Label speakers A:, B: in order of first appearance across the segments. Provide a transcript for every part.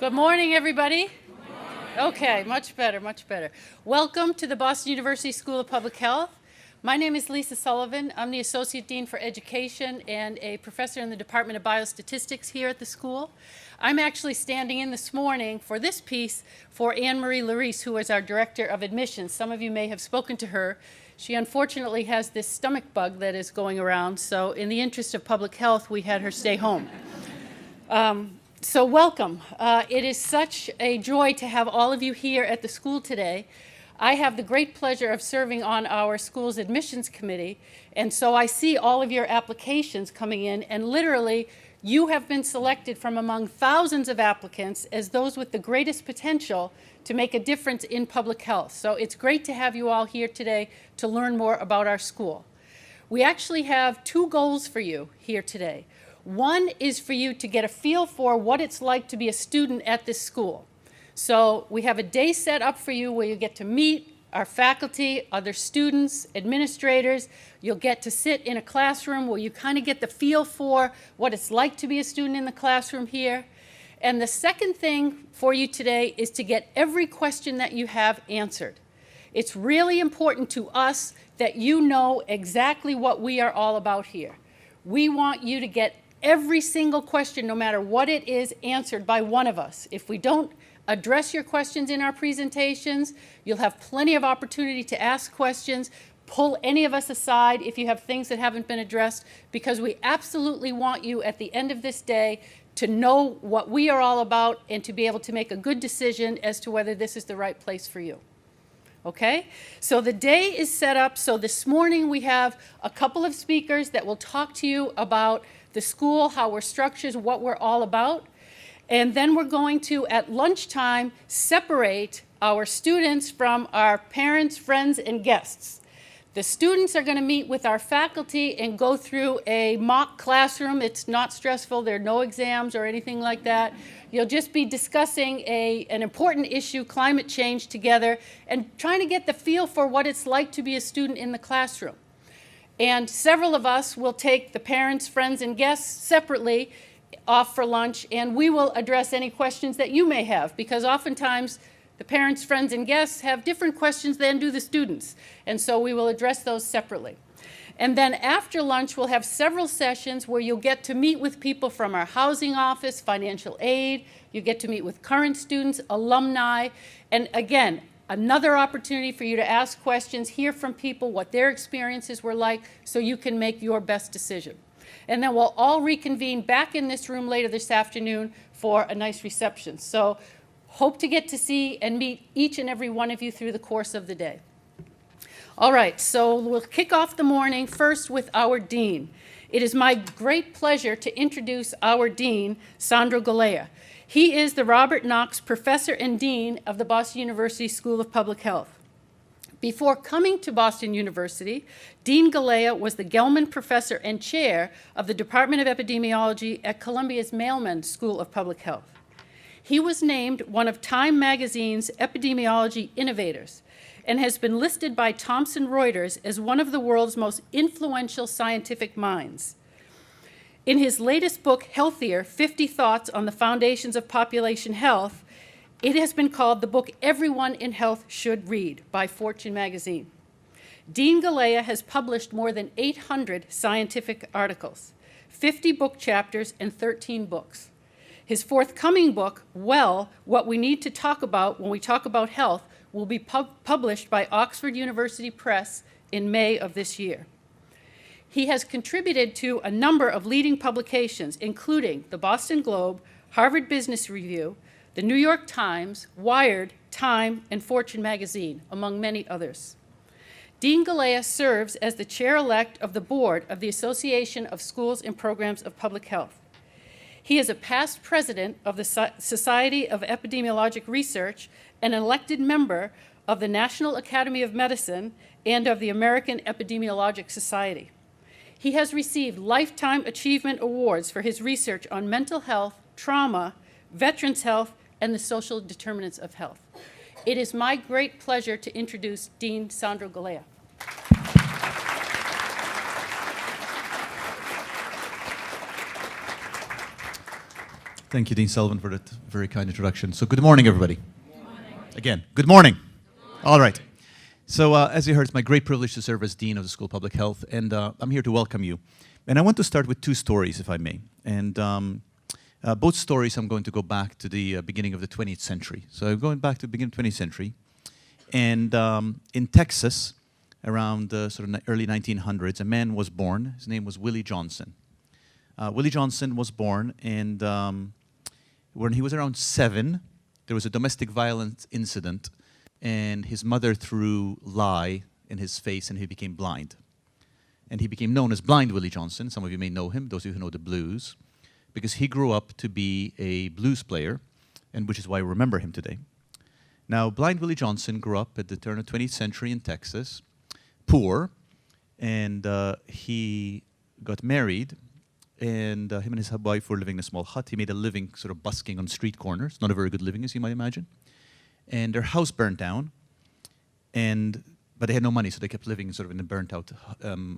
A: Good morning, everybody. Okay, much better, much better. Welcome to the Boston University School of Public Health. My name is Lisa Sullivan. I'm the Associate Dean for Education and a professor in the Department of Biostatistics here at the school. I'm actually standing in this morning for this piece for Anne-Marie Larice, who is our Director of Admissions. Some of you may have spoken to her. She unfortunately has this stomach bug that is going around, so in the interest of public health, we had her stay home. So welcome. It is such a joy to have all of you here at the school today. I have the great pleasure of serving on our school's admissions committee, and so I see all of your applications coming in, and literally you have been selected from among thousands of applicants as those with the greatest potential to make a difference in public health. So it's great to have you all here today to learn more about our school. We actually have two goals for you here today. One is for you to get a feel for what it's like to be a student at this school. So we have a day set up for you where you get to meet our faculty, other students, administrators. You'll get to sit in a classroom where you kind of get the feel for what it's like to be a student in the classroom here. And the second thing for you today is to get every question that you have answered. It's really important to us that you know exactly what we are all about here. We want you to get every single question, no matter what it is, answered by one of us. If we don't address your questions in our presentations, you'll have plenty of opportunity to ask questions. Pull any of us aside if you have things that haven't been addressed, because we absolutely want you at the end of this day to know what we are all about and to be able to make a good decision as to whether this is the right place for you. Okay? So the day is set up. So this morning we have a couple of speakers that will talk to you about the school, how we're structured, what we're all about. And then we're going to, at lunchtime, separate our students from our parents, friends, and guests. The students are going to meet with our faculty and go through a mock classroom. It's not stressful. There are no exams or anything like that. You'll just be discussing an important issue, climate change, together, and trying to get the feel for what it's like to be a student in the classroom. And several of us will take the parents, friends, and guests separately off for lunch, and we will address any questions that you may have, because oftentimes the parents, friends, and guests have different questions than do the students, and so we will address those separately. And then after lunch, we'll have several sessions where you'll get to meet with people from our housing office, financial aid, you get to meet with current students, alumni, and again, another opportunity for you to ask questions, hear from people what their experiences were like, so you can make your best decision. And then we'll all reconvene back in this room later this afternoon for a nice reception. So hope to get to see and meet each and every one of you through the course of the day. All right, so we'll kick off the morning first with our dean. It is my great pleasure to introduce our dean, Sandro Galea. He is the Robert Knox Professor and Dean of the Boston University School of Public Health. Before coming to Boston University, Dean Galea was the Gelman Professor and Chair of the Department of Epidemiology at Columbia's Mailman School of Public Health. He was named one of Time Magazine's epidemiology innovators and has been listed by Thomson Reuters as one of the world's most influential scientific minds. In his latest book, Healthier, 50 Thoughts on the Foundations of Population Health, it has been called the book everyone in health should read by Fortune magazine. Dean Galea has published more than 800 scientific articles, 50 book chapters, and 13 books. His forthcoming book, Well, What We Need to Talk About When We Talk About Health, will be published by Oxford University Press in May of this year. He has contributed to a number of leading publications, including the Boston Globe, Harvard Business Review, the New York Times, Wired, Time, and Fortune magazine, among many others. Dean Galea serves as the chair-elect of the board of the Association of Schools and Programs of Public Health. He is a past president of the Society of Epidemiologic Research, an elected member of the National Academy of Medicine, and of the American Epidemiologic Society. He has received Lifetime Achievement Awards for his research on mental health, trauma, veterans' health, and the social determinants of health. It is my great pleasure to introduce Dean Sandro Galea.
B: Thank you, Dean Sullivan, for that very kind introduction. So good morning, everybody. Good morning. Again, good morning. All right. So as you heard, it's my great privilege to serve as Dean of the School of Public Health, and I'm here to welcome you. And I want to start with two stories, if I may. And both stories, I'm going to go back to the beginning of the 20th century. So I'm going back to the beginning of the 20th century. And in Texas, around sort of early 1900s, a man was born. His name was Willie Johnson. Willie Johnson was born, and when he was around 7, there was a domestic violence incident, and his mother threw lye in his face, and he became blind. And he became known as Blind Willie Johnson. Some of you may know him, those of you who know the blues, because he grew up to be a blues player, and which is why we remember him today. Now, Blind Willie Johnson grew up at the turn of the 20th century in Texas, poor, and he got married, and him and his wife were living in a small hut. He made a living sort of busking on street corners, not a very good living, as you might imagine. And their house burned down, but they had no money, so they kept living sort of in the burnt-out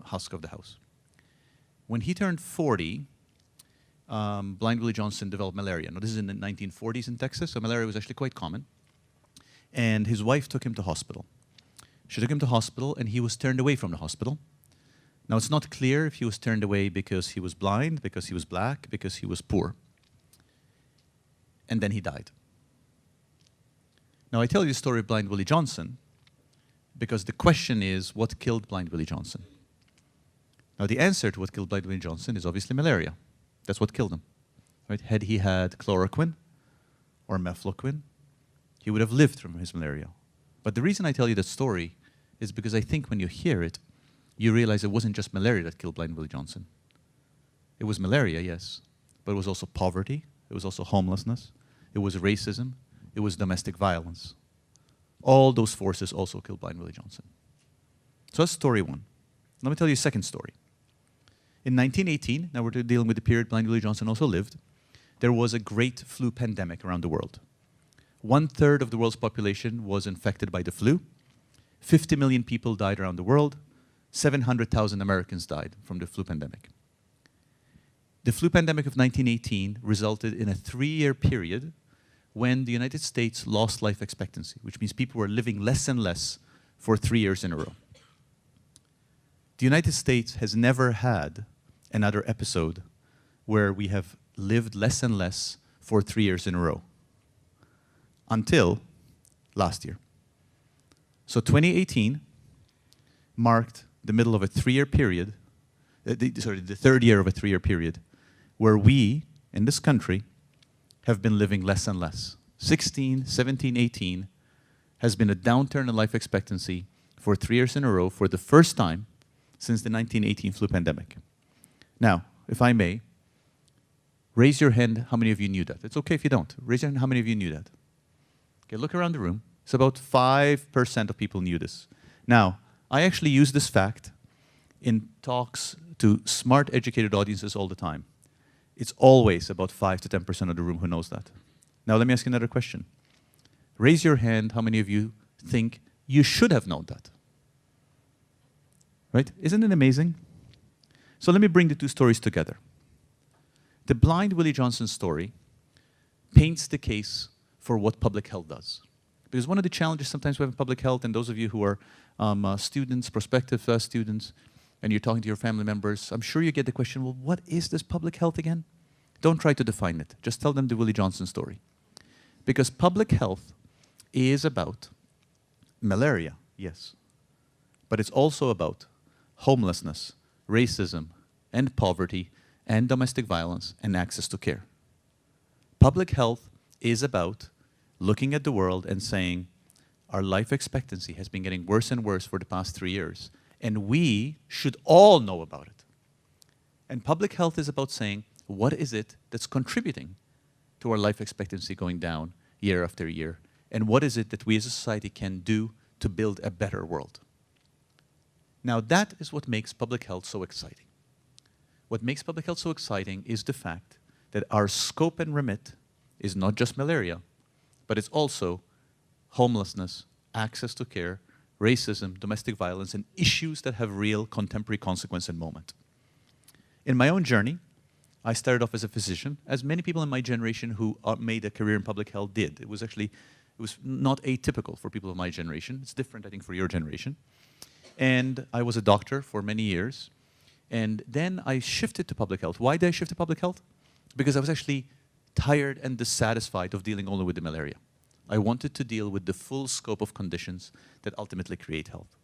B: husk of the house. When he turned 40, Blind Willie Johnson developed malaria. Now, this is in the 1940s in Texas, so malaria was actually quite common. And his wife took him to hospital. She took him to hospital, and he was turned away from the hospital. Now, it's not clear if he was turned away because he was blind, because he was black, because he was poor. And then he died. Now, I tell you the story of Blind Willie Johnson because the question is, what killed Blind Willie Johnson? Now, the answer to what killed Blind Willie Johnson is obviously malaria. That's what killed him. Right? Had he had chloroquine or mefloquine, he would have lived from his malaria. But the reason I tell you that story is because I think when you hear it, you realize it wasn't just malaria that killed Blind Willie Johnson. It was malaria, yes, but it was also poverty, it was also homelessness, it was racism, it was domestic violence. All those forces also killed Blind Willie Johnson. So that's story one. Let me tell you a second story. In 1918, now we're dealing with the period Blind Willie Johnson also lived, there was a great flu pandemic around the world. 1/3 of the world's population was infected by the flu. 50 million people died around the world. 700,000 Americans died from the flu pandemic. The flu pandemic of 1918 resulted in a 3-year period when the United States lost life expectancy, which means people were living less and less for 3 years in a row. The United States has never had another episode where we have lived less and less for 3 years in a row until last year. So 2018 marked the middle of a 3-year period, the third year of a 3-year period, where we, in this country, have been living less and less. 16, 17, 18 has been a downturn in life expectancy for 3 years in a row for the first time since the 1918 flu pandemic. Now, if I may, raise your hand how many of you knew that. It's okay if you don't. Raise your hand how many of you knew that. Okay, look around the room. It's about 5% of people knew this. Now, I actually use this fact in talks to smart, educated audiences all the time. It's always about 5 to 10% of the room who knows that. Now, let me ask you another question. Raise your hand how many of you think you should have known that? Right? Isn't it amazing? So let me bring the two stories together. The Blind Willie Johnson story paints the case for what public health does. Because one of the challenges sometimes we have in public health, and those of you who are students, prospective students, and you're talking to your family members, I'm sure you get the question, well, what is this public health again? Don't try to define it. Just tell them the Willie Johnson story. Because public health is about malaria, yes. But it's also about homelessness, racism, and poverty, and domestic violence, and access to care. Public health is about looking at the world and saying, our life expectancy has been getting worse and worse for the past 3 years, and we should all know about it. And public health is about saying, what is it that's contributing to our life expectancy going down year after year, and what is it that we as a society can do to build a better world? Now, that is what makes public health so exciting. What makes public health so exciting is the fact that our scope and remit is not just malaria, but it's also homelessness, access to care, racism, domestic violence, and issues that have real contemporary consequence and moment. In my own journey, I started off as a physician, as many people in my generation who made a career in public health did. It was not atypical for people of my generation. It's different, I think, for your generation. And I was a doctor for many years. And then I shifted to public health. Why did I shift to public health? Because I was actually tired and dissatisfied of dealing only with the malaria. I wanted to deal with the full scope of conditions that ultimately create health.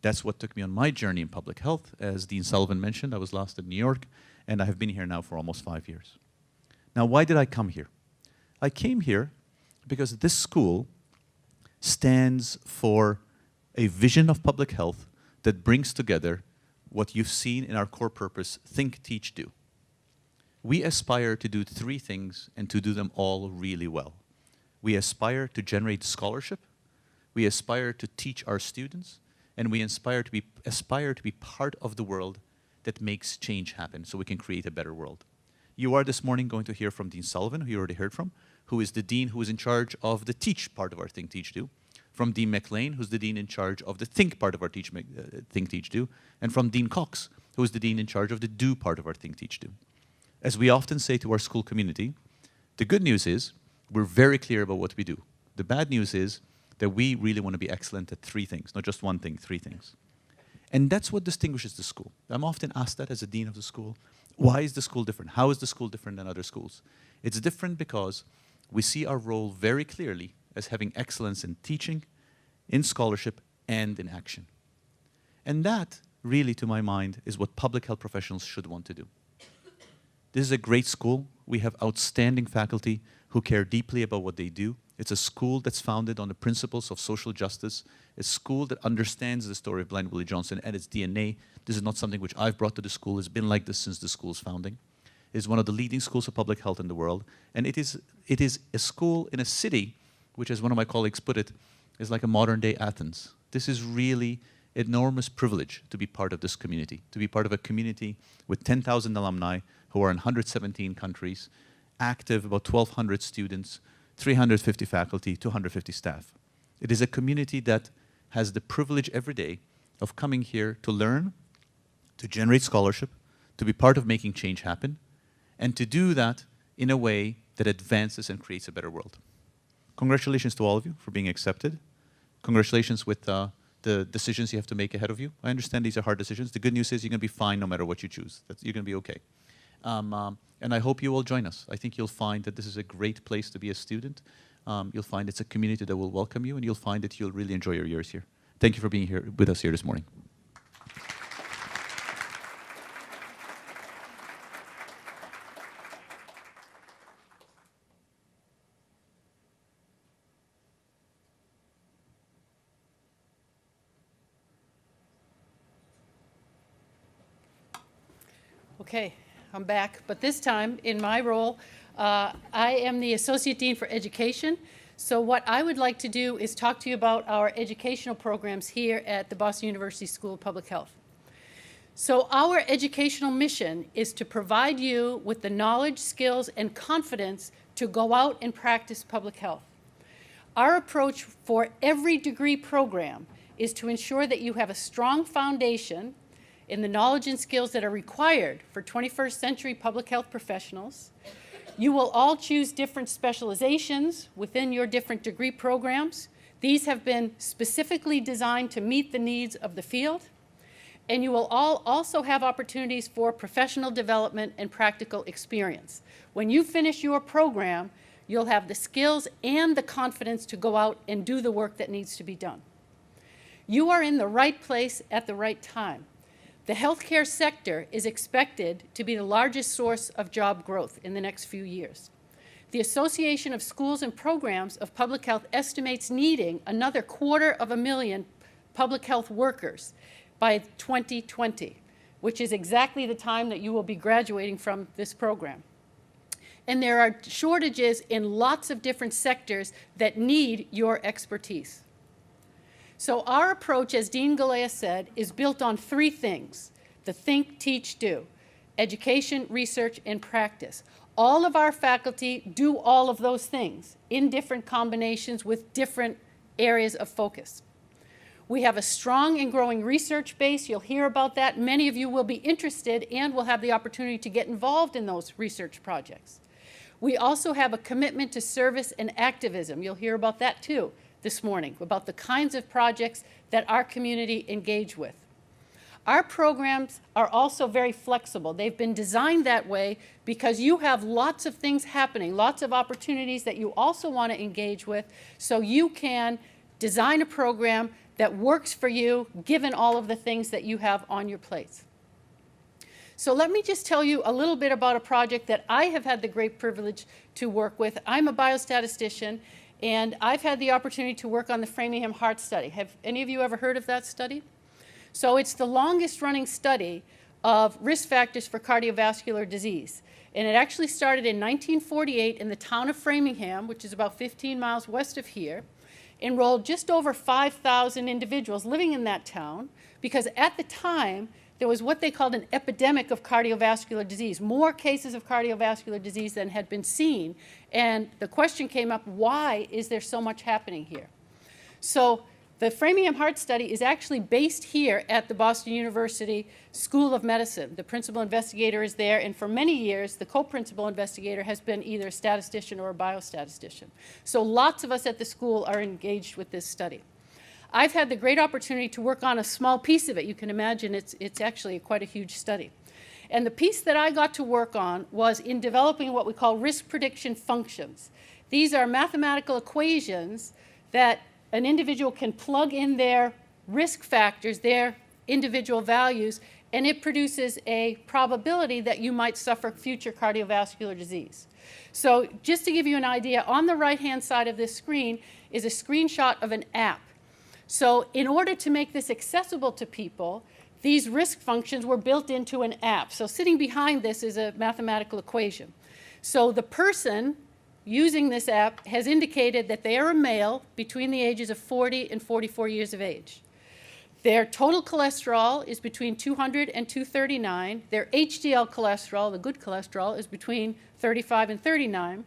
B: That's what took me on my journey in public health. As Dean Sullivan mentioned, I was last in New York, and I have been here now for almost 5 years. Now, why did I come here? I came here because this school stands for a vision of public health that brings together what you've seen in our core purpose, think, teach, do. We aspire to do 3 things and to do them all really well. We aspire to generate scholarship, we aspire to teach our students, and we aspire to be part of the world that makes change happen so we can create a better world. You are this morning going to hear from Dean Sullivan, who you already heard from, who is the dean who is in charge of the teach part of our think, teach, do. From Dean McLean, who's the dean in charge of the think part of our think, teach, do. And from Dean Cox, who is the dean in charge of the do part of our think, teach, do. As we often say to our school community, the good news is we're very clear about what we do. The bad news is that we really want to be excellent at 3 things, not just one thing, 3 things. And that's what distinguishes the school. I'm often asked that as a dean of the school. Why is the school different? How is the school different than other schools? It's different because we see our role very clearly as having excellence in teaching, in scholarship, and in action. And that, really, to my mind, is what public health professionals should want to do. This is a great school. We have outstanding faculty who care deeply about what they do. It's a school that's founded on the principles of social justice, a school that understands the story of Blind Willie Johnson and its DNA. This is not something which I've brought to the school. It's been like this since the school's founding. It is one of the leading schools of public health in the world. And it is a school in a city, which, as one of my colleagues put it, is like a modern-day Athens. This is really an enormous privilege to be part of this community, to be part of a community with 10,000 alumni who are in 117 countries, active, about 1,200 students, 350 faculty, 250 staff. It is a community that has the privilege every day of coming here to learn, to generate scholarship, to be part of making change happen, and to do that in a way that advances and creates a better world. Congratulations to all of you for being accepted. Congratulations with the decisions you have to make ahead of you. I understand these are hard decisions. The good news is you're going to be fine no matter what you choose. You're going to be okay. And I hope you will join us. I think you'll find that this is a great place to be a student. You'll find it's a community that will welcome you, and you'll find that you'll really enjoy your years here. Thank you for being here with us here this morning.
A: Okay, I'm back, but this time in my role, I am the Associate Dean for Education. So what I would like to do is talk to you about our educational programs here at the Boston University School of Public Health. So our educational mission is to provide you with the knowledge, skills, and confidence to go out and practice public health. Our approach for every degree program is to ensure that you have a strong foundation in the knowledge and skills that are required for 21st century public health professionals. You will all choose different specializations within your different degree programs. These have been specifically designed to meet the needs of the field. And you will all also have opportunities for professional development and practical experience. When you finish your program, you'll have the skills and the confidence to go out and do the work that needs to be done. You are in the right place at the right time. The healthcare sector is expected to be the largest source of job growth in the next few years. The Association of Schools and Programs of Public Health estimates needing another 250,000 public health workers by 2020, which is exactly the time that you will be graduating from this program. And there are shortages in lots of different sectors that need your expertise. So our approach, as Dean Galea said, is built on 3 things: the think, teach, do, education, research, and practice. All of our faculty do all of those things in different combinations with different areas of focus. We have a strong and growing research base. You'll hear about that. Many of you will be interested and will have the opportunity to get involved in those research projects. We also have a commitment to service and activism. You'll hear about that too this morning, about the kinds of projects that our community engage with. Our programs are also very flexible. They've been designed that way because you have lots of things happening, lots of opportunities that you also want to engage with, so you can design a program that works for you given all of the things that you have on your plates. So let me just tell you a little bit about a project that I have had the great privilege to work with. I'm a biostatistician, and I've had the opportunity to work on the Framingham Heart Study. Have any of you ever heard of that study? So it's the longest running study of risk factors for cardiovascular disease. And it actually started in 1948 in the town of Framingham, which is about 15 miles west of here, enrolled just over 5,000 individuals living in that town, because at the time there was what they called an epidemic of cardiovascular disease, more cases of cardiovascular disease than had been seen. And the question came up, why is there so much happening here? So the Framingham Heart Study is actually based here at the Boston University School of Medicine. The principal investigator is there, and for many years, the co-principal investigator has been either a statistician or a biostatistician. So lots of us at the school are engaged with this study. I've had the great opportunity to work on a small piece of it. You can imagine it's actually quite a huge study. And the piece that I got to work on was in developing what we call risk prediction functions. These are mathematical equations that an individual can plug in their risk factors, their individual values, and it produces a probability that you might suffer future cardiovascular disease. So just to give you an idea, on the right-hand side of this screen is a screenshot of an app. So in order to make this accessible to people, these risk functions were built into an app. So sitting behind this is a mathematical equation. So the person using this app has indicated that they are a male between the ages of 40 and 44 years of age. Their total cholesterol is between 200 and 239. Their HDL cholesterol, the good cholesterol, is between 35 and 39.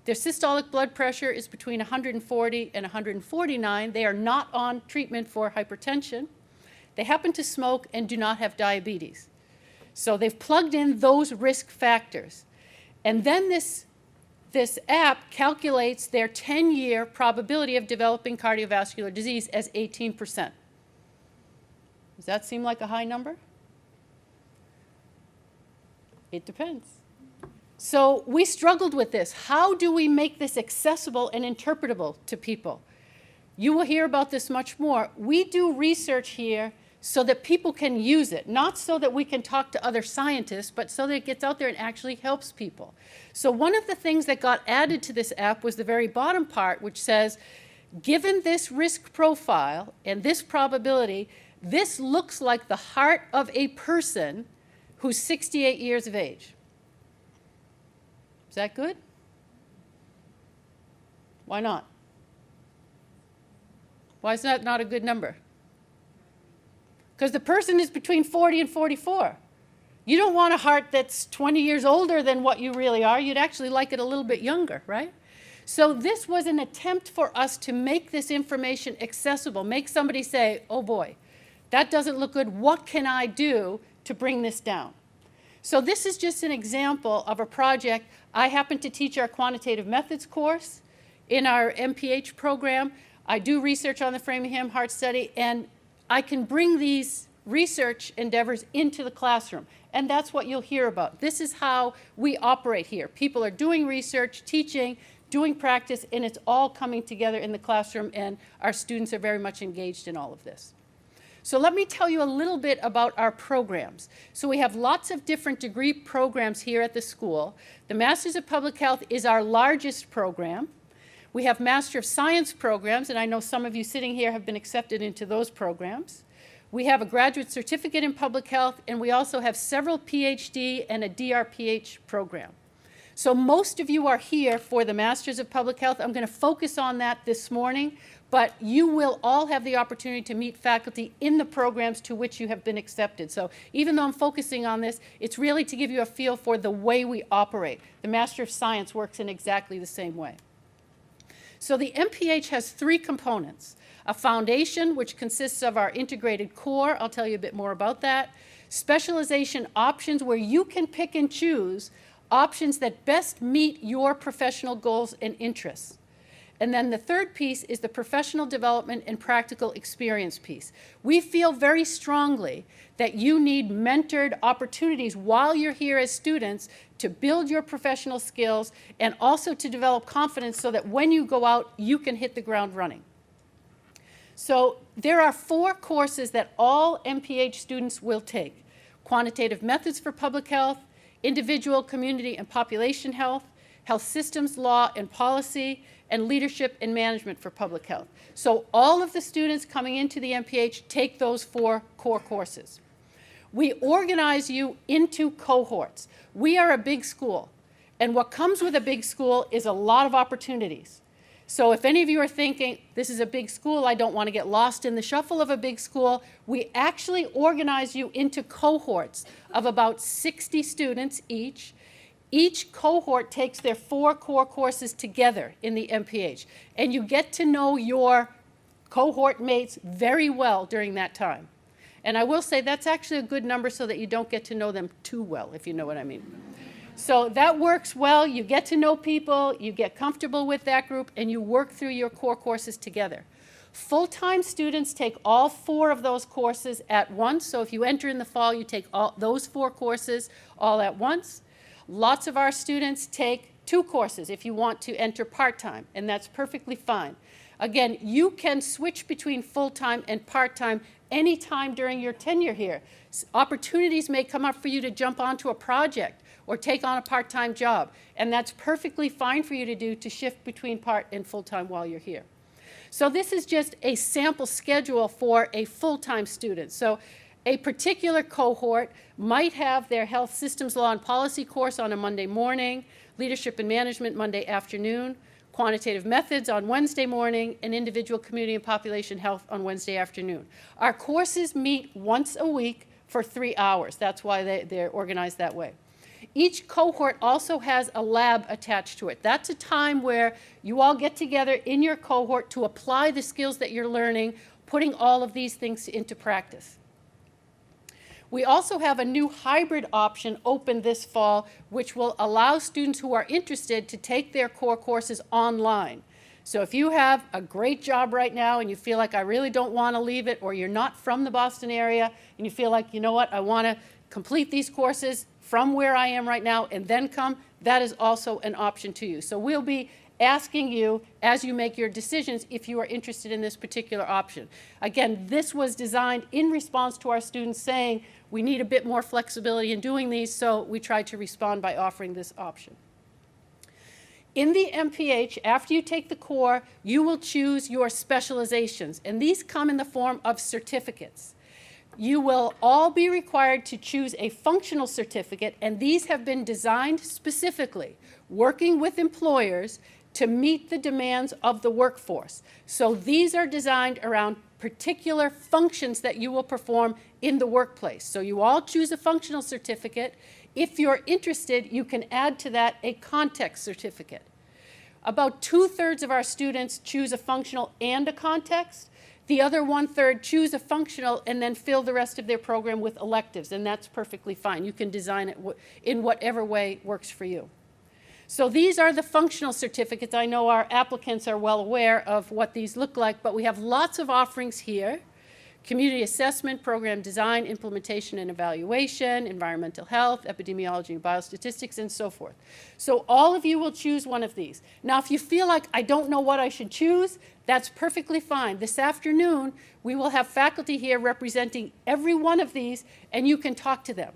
A: Their systolic blood pressure is between 140 and 149. They are not on treatment for hypertension. They happen to smoke and do not have diabetes. So they've plugged in those risk factors. And then this app calculates their 10-year probability of developing cardiovascular disease as 18%. Does that seem like a high number? It depends. So we struggled with this. How do we make this accessible and interpretable to people? You will hear about this much more. We do research here so that people can use it, not so that we can talk to other scientists, but so that it gets out there and actually helps people. So one of the things that got added to this app was the very bottom part, which says, given this risk profile and this probability, this looks like the heart of a person who's 68 years of age. Is that good? Why not? Why is that not a good number? Because the person is between 40 and 44. You don't want a heart that's 20 years older than what you really are. You'd actually like it a little bit younger, right? So this was an attempt for us to make this information accessible, make somebody say, oh boy, that doesn't look good. What can I do to bring this down? So this is just an example of a project. I happen to teach our quantitative methods course in our MPH program. I do research on the Framingham Heart Study, and I can bring these research endeavors into the classroom, and that's what you'll hear about. This is how we operate here. People are doing research, teaching, doing practice, and it's all coming together in the classroom, and our students are very much engaged in all of this. So let me tell you a little bit about our programs. So we have lots of different degree programs here at the school. The Masters of Public Health is our largest program. We have Master of Science programs, and I know some of you sitting here have been accepted into those programs. We have a graduate certificate in public health, and we also have several PhD and a DRPH program. So most of you are here for the Masters of Public Health. I'm going to focus on that this morning, but you will all have the opportunity to meet faculty in the programs to which you have been accepted. So even though I'm focusing on this, it's really to give you a feel for the way we operate. The Master of Science works in exactly the same way. So the MPH has three components: a foundation, which consists of our integrated core. I'll tell you a bit more about that. Specialization options, where you can pick and choose options that best meet your professional goals and interests. And then the third piece is the professional development and practical experience piece. We feel very strongly that you need mentored opportunities while you're here as students to build your professional skills and also to develop confidence so that when you go out, you can hit the ground running. So there are 4 courses that all MPH students will take: quantitative methods for public health, individual, community, and population health, health systems, law and policy, and leadership and management for public health. So all of the students coming into the MPH take those 4 core courses. We organize you into cohorts. We are a big school, and what comes with a big school is a lot of opportunities. So if any of you are thinking, this is a big school, I don't want to get lost in the shuffle of a big school, we actually organize you into cohorts of about 60 students each. Each cohort takes their 4 core courses together in the MPH, and you get to know your cohort mates very well during that time. And I will say that's actually a good number so that you don't get to know them too well, if you know what I mean. So that works well. You get to know people, you get comfortable with that group, and you work through your core courses together. Full-time students take all 4 of those courses at once. So if you enter in the fall, you take all those 4 courses all at once. Lots of our students take 2 courses if you want to enter part-time, and that's perfectly fine. Again, you can switch between full-time and part-time anytime during your tenure here. Opportunities may come up for you to jump onto a project or take on a part-time job, and that's perfectly fine for you to do, to shift between part and full-time while you're here. So this is just a sample schedule for a full-time student. So a particular cohort might have their health systems, law, and policy course on a Monday morning, leadership and management Monday afternoon, quantitative methods on Wednesday morning, and individual, community, and population health on Wednesday afternoon. Our courses meet once a week for 3 hours. That's why they're organized that way. Each cohort also has a lab attached to it. That's a time where you all get together in your cohort to apply the skills that you're learning, putting all of these things into practice. We also have a new hybrid option open this fall, which will allow students who are interested to take their core courses online. So if you have a great job right now and you feel like I really don't want to leave it, or you're not from the Boston area and you feel like, you know what, I want to complete these courses from where I am right now and then come, that is also an option to you. So we'll be asking you as you make your decisions if you are interested in this particular option. Again, this was designed in response to our students saying we need a bit more flexibility in doing these, so we tried to respond by offering this option. In the MPH, after you take the core, you will choose your specializations, and these come in the form of certificates. You will all be required to choose a functional certificate, and these have been designed specifically, working with employers to meet the demands of the workforce. So these are designed around particular functions that you will perform in the workplace. So you all choose a functional certificate. If you're interested, you can add to that a context certificate. About 2/3 of our students choose a functional and a context. The other 1/3 choose a functional and then fill the rest of their program with electives, and that's perfectly fine. You can design it in whatever way works for you. So these are the functional certificates. I know our applicants are well aware of what these look like, but we have lots of offerings here: community assessment, program design, implementation and evaluation, environmental health, epidemiology and biostatistics, and so forth. So all of you will choose one of these. Now, if you feel like I don't know what I should choose, that's perfectly fine. This afternoon, we will have faculty here representing every one of these, and you can talk to them.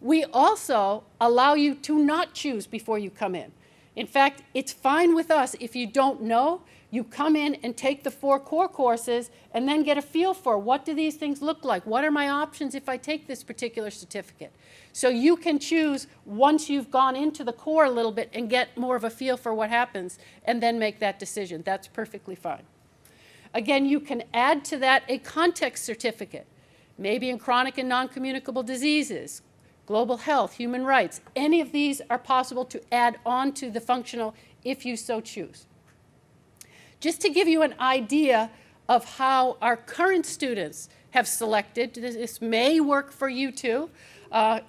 A: We also allow you to not choose before you come in. In fact, it's fine with us if you don't know. You come in and take the 4 core courses and then get a feel for what do these things look like? What are my options if I take this particular certificate? So you can choose once you've gone into the core a little bit and get more of a feel for what happens and then make that decision. That's perfectly fine. Again, you can add to that a context certificate, maybe in chronic and non-communicable diseases, global health, human rights. Any of these are possible to add on to the functional if you so choose. Just to give you an idea of how our current students have selected, this may work for you too.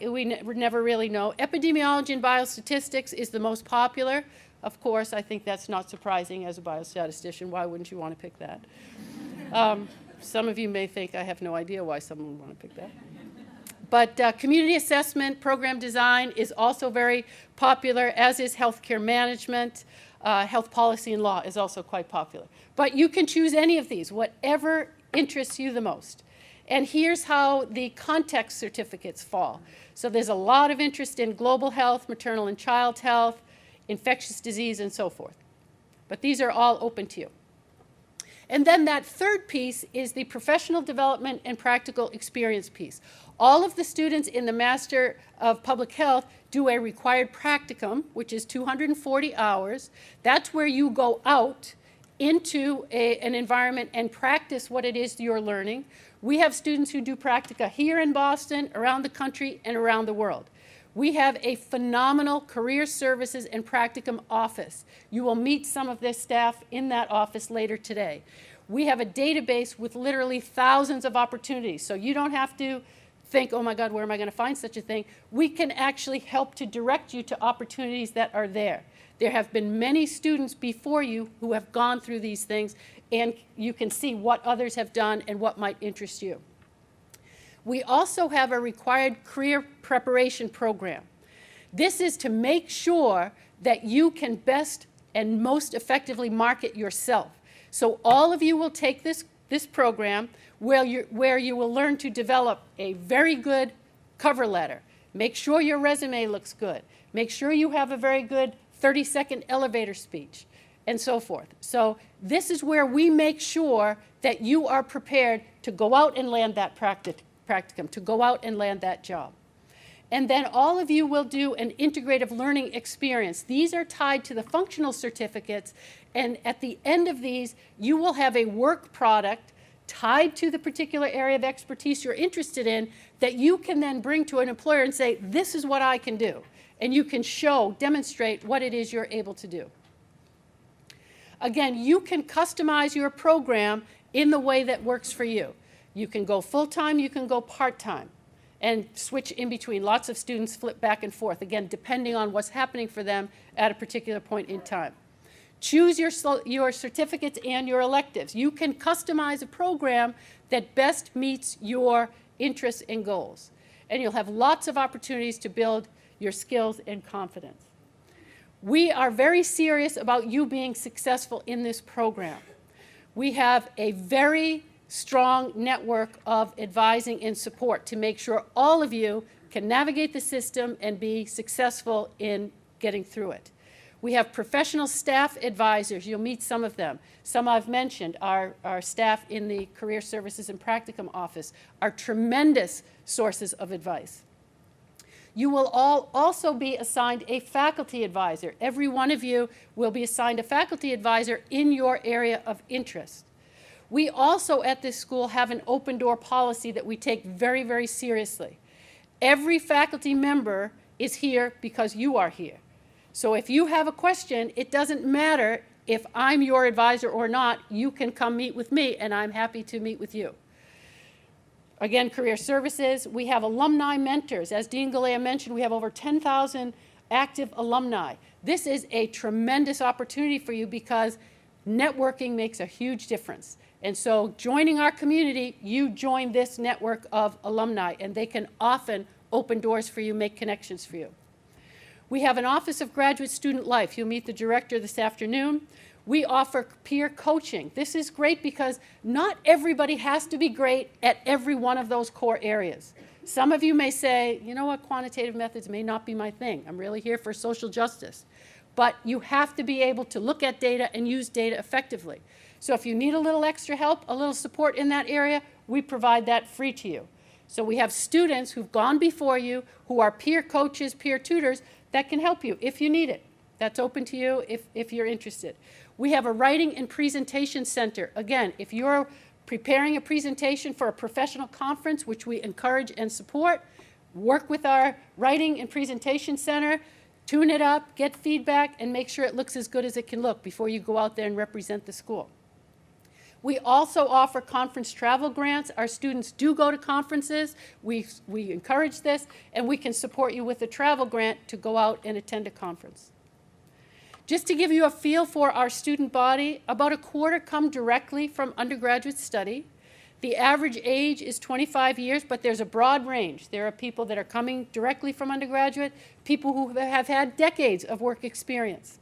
A: We never really know. Epidemiology and biostatistics is the most popular. Of course, I think that's not surprising as a biostatistician. Why wouldn't you want to pick that? Some of you may think I have no idea why someone would want to pick that. But community assessment, program design is also very popular, as is healthcare management. Health policy and law is also quite popular. But you can choose any of these, whatever interests you the most. And here's how the context certificates fall. So there's a lot of interest in global health, maternal and child health, infectious disease, and so forth. But these are all open to you. And then that third piece is the professional development and practical experience piece. All of the students in the Master of Public Health do a required practicum, which is 240 hours. That's where you go out into an environment and practice what it is you're learning. We have students who do practica here in Boston, around the country, and around the world. We have a phenomenal career services and practicum office. You will meet some of this staff in that office later today. We have a database with literally thousands of opportunities, so you don't have to think, oh my God, where am I going to find such a thing? We can actually help to direct you to opportunities that are there. There have been many students before you who have gone through these things, and you can see what others have done and what might interest you. We also have a required career preparation program. This is to make sure that you can best and most effectively market yourself. So all of you will take this program where you will learn to develop a very good cover letter. Make sure your resume looks good. Make sure you have a very good 30-second elevator speech, and so forth. So this is where we make sure that you are prepared to go out and land that practicum, to go out and land that job. And then all of you will do an integrative learning experience. These are tied to the functional certificates, and at the end of these, you will have a work product tied to the particular area of expertise you're interested in that you can then bring to an employer and say, this is what I can do. And you can demonstrate what it is you're able to do. Again, you can customize your program in the way that works for you. You can go full-time, you can go part-time, and switch in between. Lots of students flip back and forth, again, depending on what's happening for them at a particular point in time. Choose your certificates and your electives. You can customize a program that best meets your interests and goals. And you'll have lots of opportunities to build your skills and confidence. We are very serious about you being successful in this program. We have a very strong network of advising and support to make sure all of you can navigate the system and be successful in getting through it. We have professional staff advisors. You'll meet some of them. Some I've mentioned. Our staff in the Career Services and Practicum Office are tremendous sources of advice. You will all also be assigned a faculty advisor. Every one of you will be assigned a faculty advisor in your area of interest. We also at this school have an open door policy that we take very, very seriously. Every faculty member is here because you are here. So if you have a question, it doesn't matter if I'm your advisor or not, you can come meet with me and I'm happy to meet with you. Again, career services, we have alumni mentors. As Dean Galea mentioned, we have over 10,000 active alumni. This is a tremendous opportunity for you because networking makes a huge difference. And so joining our community, you join this network of alumni, and they can often open doors for you, make connections for you. We have an Office of Graduate Student Life. You'll meet the director this afternoon. We offer peer coaching. This is great because not everybody has to be great at every one of those core areas. Some of you may say, you know what, quantitative methods may not be my thing. I'm really here for social justice. But you have to be able to look at data and use data effectively. So if you need a little extra help, a little support in that area, we provide that free to you. So we have students who've gone before you, who are peer coaches, peer tutors, that can help you if you need it. That's open to you if you're interested. We have a writing and presentation center. Again, if you're preparing a presentation for a professional conference, which we encourage and support, work with our writing and presentation center. Tune it up, get feedback, and make sure it looks as good as it can look before you go out there and represent the school. We also offer conference travel grants. Our students do go to conferences. We encourage this, and we can support you with a travel grant to go out and attend a conference. Just to give you a feel for our student body, about a quarter come directly from undergraduate study. The average age is 25 years, but there's a broad range. There are people that are coming directly from undergraduate, people who have had decades of work experience.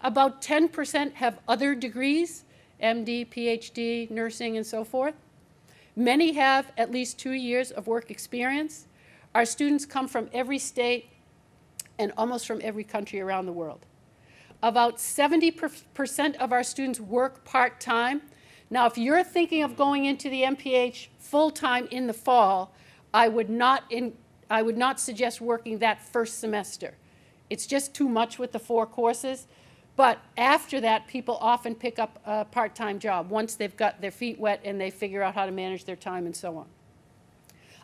A: About 10% have other degrees, MD, PhD, nursing, and so forth. Many have at least 2 years of work experience. Our students come from every state and almost from every country around the world. About 70% of our students work part-time. Now, if you're thinking of going into the MPH full-time in the fall, I would not suggest working that first semester. It's just too much with the 4 courses. But after that, people often pick up a part-time job once they've got their feet wet and they figure out how to manage their time and so on.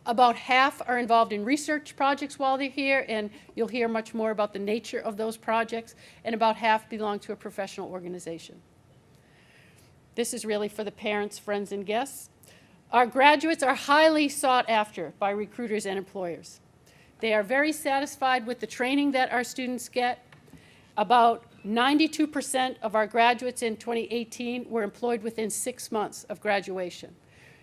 A: About half are involved in research projects while they're here, and you'll hear much more about the nature of those projects, and about half belong to a professional organization. This is really for the parents, friends, and guests. Our graduates are highly sought after by recruiters and employers. They are very satisfied with the training that our students get. About 92% of our graduates in 2018 were employed within 6 months of graduation.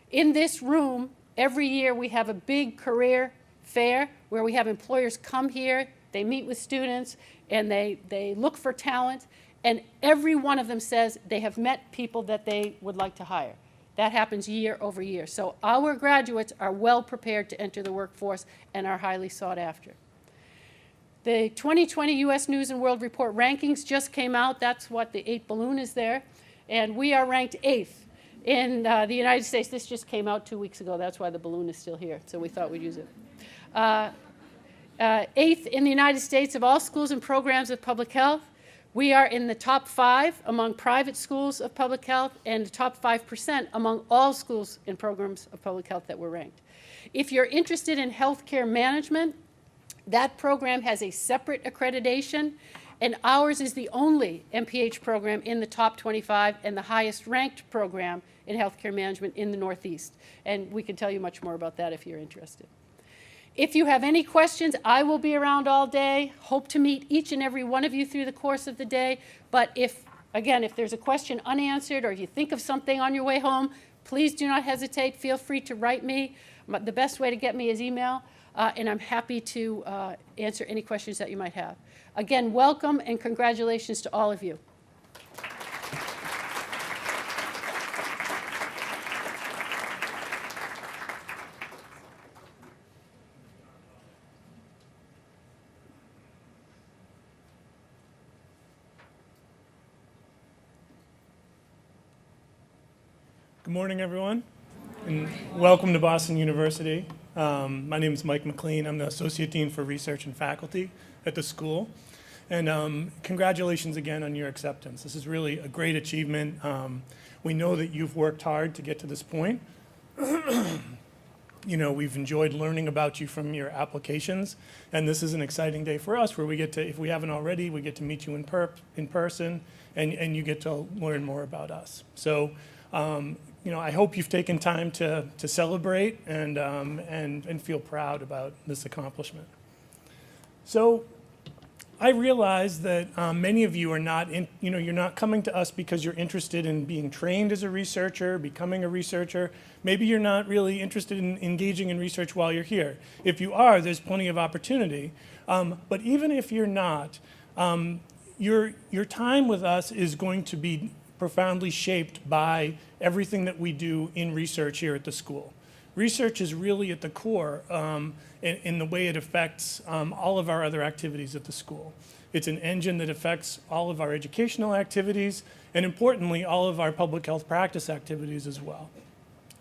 A: In this room, every year we have a big career fair where we have employers come here, they meet with students, and they look for talent, and every one of them says they have met people that they would like to hire. That happens year over year. So our graduates are well prepared to enter the workforce and are highly sought after. The 2020 U.S. News and World Report rankings just came out. That's what the 8 balloon is there. And we are ranked 8th in the United States. This just came out 2 weeks ago. That's why the balloon is still here. So we thought we'd use it. 8th in the United States of all schools and programs of public health. We are in the top 5 among private schools of public health and the top 5% among all schools and programs of public health that were ranked. If you're interested in healthcare management, that program has a separate accreditation, and ours is the only MPH program in the top 25 and the highest ranked program in healthcare management in the Northeast. And we can tell you much more about that if you're interested. If you have any questions, I will be around all day. Hope to meet each and every one of you through the course of the day. But if there's a question unanswered or if you think of something on your way home, please do not hesitate. Feel free to write me. The best way to get me is email. And I'm happy to answer any questions that you might have. Again, welcome and congratulations to all of you.
C: Good morning, everyone, and welcome to Boston University. My name is Mike McLean. I'm the Associate Dean for Research and Faculty at the school. And congratulations again on your acceptance. This is really a great achievement. We know that you've worked hard to get to this point. You know, we've enjoyed learning about you from your applications, and this is an exciting day for us where we get to, if we haven't already, we get to meet you in person, and you get to learn more about us. So, you know, I hope you've taken time to celebrate and feel proud about this accomplishment. So I realize that many of you are not, you're not coming to us because you're interested in being trained as a researcher, becoming a researcher. Maybe you're not really interested in engaging in research while you're here. If you are, there's plenty of opportunity. But even if you're not, your time with us is going to be profoundly shaped by everything that we do in research here at the school. Research is really at the core in the way it affects all of our other activities at the school. It's an engine that affects all of our educational activities and, importantly, all of our public health practice activities as well.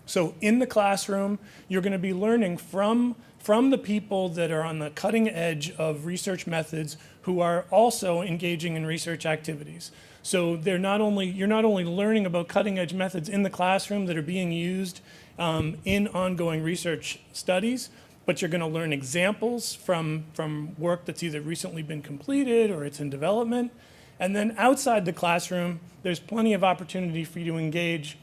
C: So in the classroom, you're going to be learning from the people that are on the cutting edge of research methods who are also engaging in research activities. So you're not only learning about cutting edge methods in the classroom that are being used in ongoing research studies, but you're going to learn examples from work that's either recently been completed or it's in development. And then outside the classroom, there's plenty of opportunity for you to engage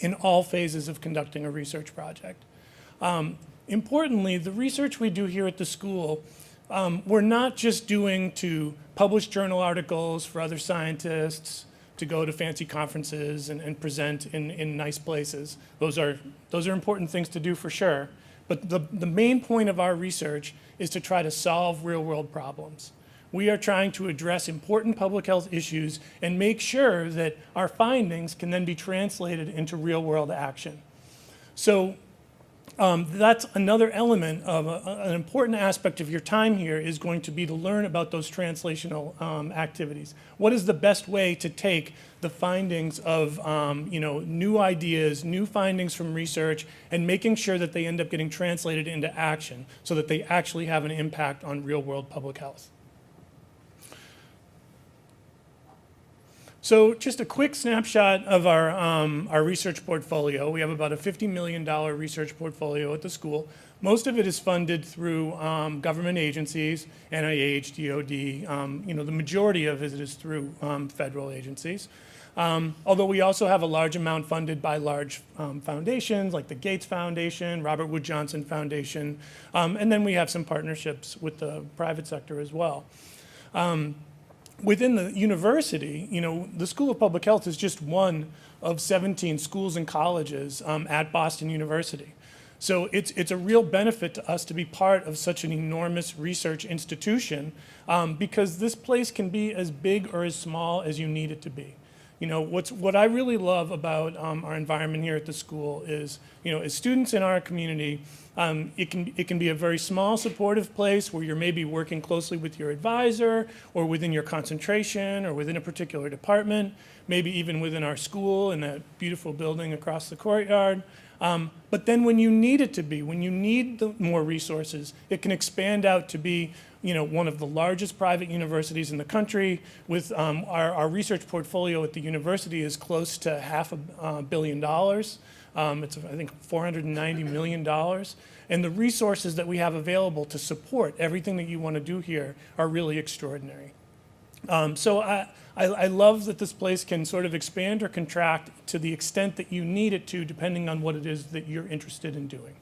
C: in all phases of conducting a research project. Importantly, the research we do here at the school, we're not just doing to publish journal articles for other scientists, to go to fancy conferences and present in nice places. Those are important things to do for sure. But the main point of our research is to try to solve real-world problems. We are trying to address important public health issues and make sure that our findings can then be translated into real-world action. So that's another element of an important aspect of your time here is going to be to learn about those translational activities. What is the best way to take the findings of new ideas, new findings from research, and making sure that they end up getting translated into action so that they actually have an impact on real-world public health? So just a quick snapshot of our research portfolio. We have about a $50 million research portfolio at the school. Most of it is funded through government agencies, NIH, DOD. The majority of it is through federal agencies. Although we also have a large amount funded by large foundations like the Gates Foundation, Robert Wood Johnson Foundation, and then we have some partnerships with the private sector as well. Within the university, the School of Public Health is just one of 17 schools and colleges at Boston University. So it's a real benefit to us to be part of such an enormous research institution because this place can be as big or as small as you need it to be. What I really love about our environment here at the school is, as students in our community, it can be a very small, supportive place where you're maybe working closely with your advisor or within your concentration or within a particular department, maybe even within our school in that beautiful building across the courtyard. But then when you need it to be, when you need more resources, it can expand out to be one of the largest private universities in the country. With our research portfolio at the university is close to $500 million. It's, I think, $490 million. And the resources that we have available to support everything that you want to do here are really extraordinary. So I love that this place can sort of expand or contract to the extent that you need it to, depending on what it is that you're interested in doing.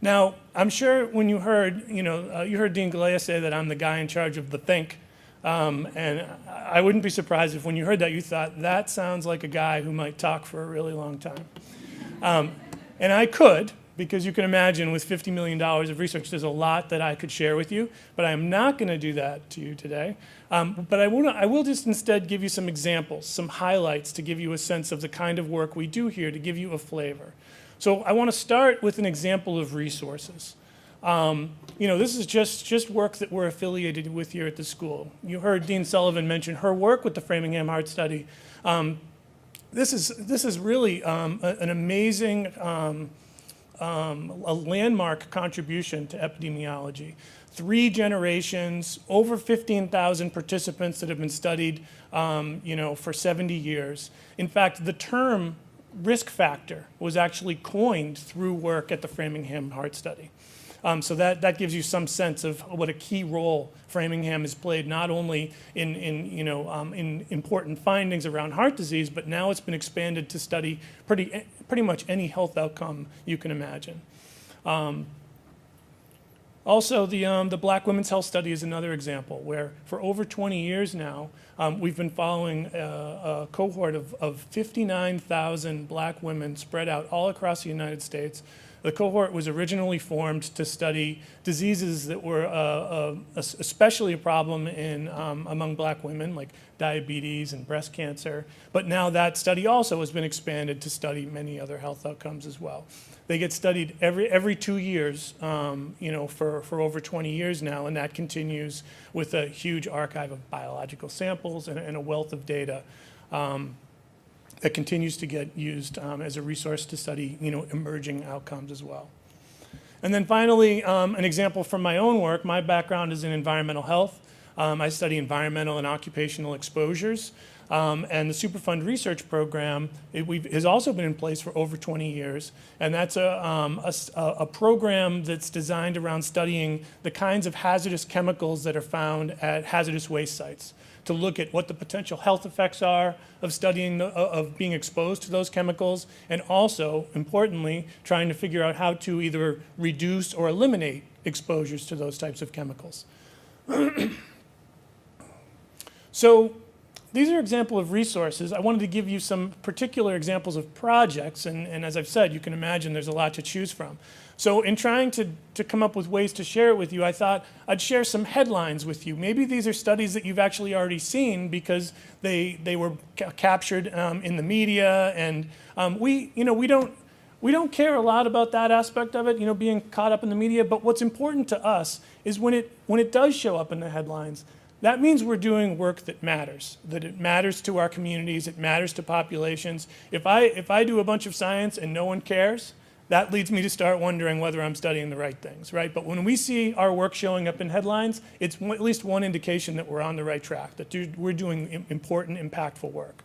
C: Now, I'm sure when you heard, you heard Dean Galea say that I'm the guy in charge of the think, and I wouldn't be surprised if when you heard that you thought, that sounds like a guy who might talk for a really long time. And I could, because you can imagine with $50 million of research, there's a lot that I could share with you, but I am not going to do that to you today. But I will just instead give you some examples, some highlights to give you a sense of the kind of work we do here, to give you a flavor. So I want to start with an example of resources. This is just work that we're affiliated with here at the school. You heard Dean Sullivan mention her work with the Framingham Heart Study. This is really an amazing, a landmark contribution to epidemiology. 3 generations, over 15,000 participants that have been studied, for 70 years. In fact, the term risk factor was actually coined through work at the Framingham Heart Study. So that gives you some sense of what a key role Framingham has played, not only in important findings around heart disease, but now it's been expanded to study pretty much any health outcome you can imagine. Also, the Black Women's Health Study is another example where for over 20 years now, we've been following a cohort of 59,000 black women spread out all across the United States. The cohort was originally formed to study diseases that were especially a problem among black women, like diabetes and breast cancer. But now that study also has been expanded to study many other health outcomes as well. They get studied every 2 years, for over 20 years now, and that continues with a huge archive of biological samples and a wealth of data that continues to get used as a resource to study, emerging outcomes as well. And then finally, an example from my own work. My background is in environmental health. I study environmental and occupational exposures. And the Superfund Research Program has also been in place for over 20 years. And that's a program that's designed around studying the kinds of hazardous chemicals that are found at hazardous waste sites, to look at what the potential health effects are of studying, of being exposed to those chemicals, and also, importantly, trying to figure out how to either reduce or eliminate exposures to those types of chemicals. So these are examples of resources. I wanted to give you some particular examples of projects, and as I've said, you can imagine there's a lot to choose from. So in trying to come up with ways to share it with you, I thought I'd share some headlines with you. Maybe these are studies that you've actually already seen because they were captured in the media, and we don't care a lot about that aspect of it, being caught up in the media, but what's important to us is when it does show up in the headlines, that means we're doing work that it matters to our communities, it matters to populations. If I do a bunch of science and no one cares, that leads me to start wondering whether I'm studying the right things, right? But when we see our work showing up in headlines, it's at least one indication that we're on the right track, that we're doing important, impactful work.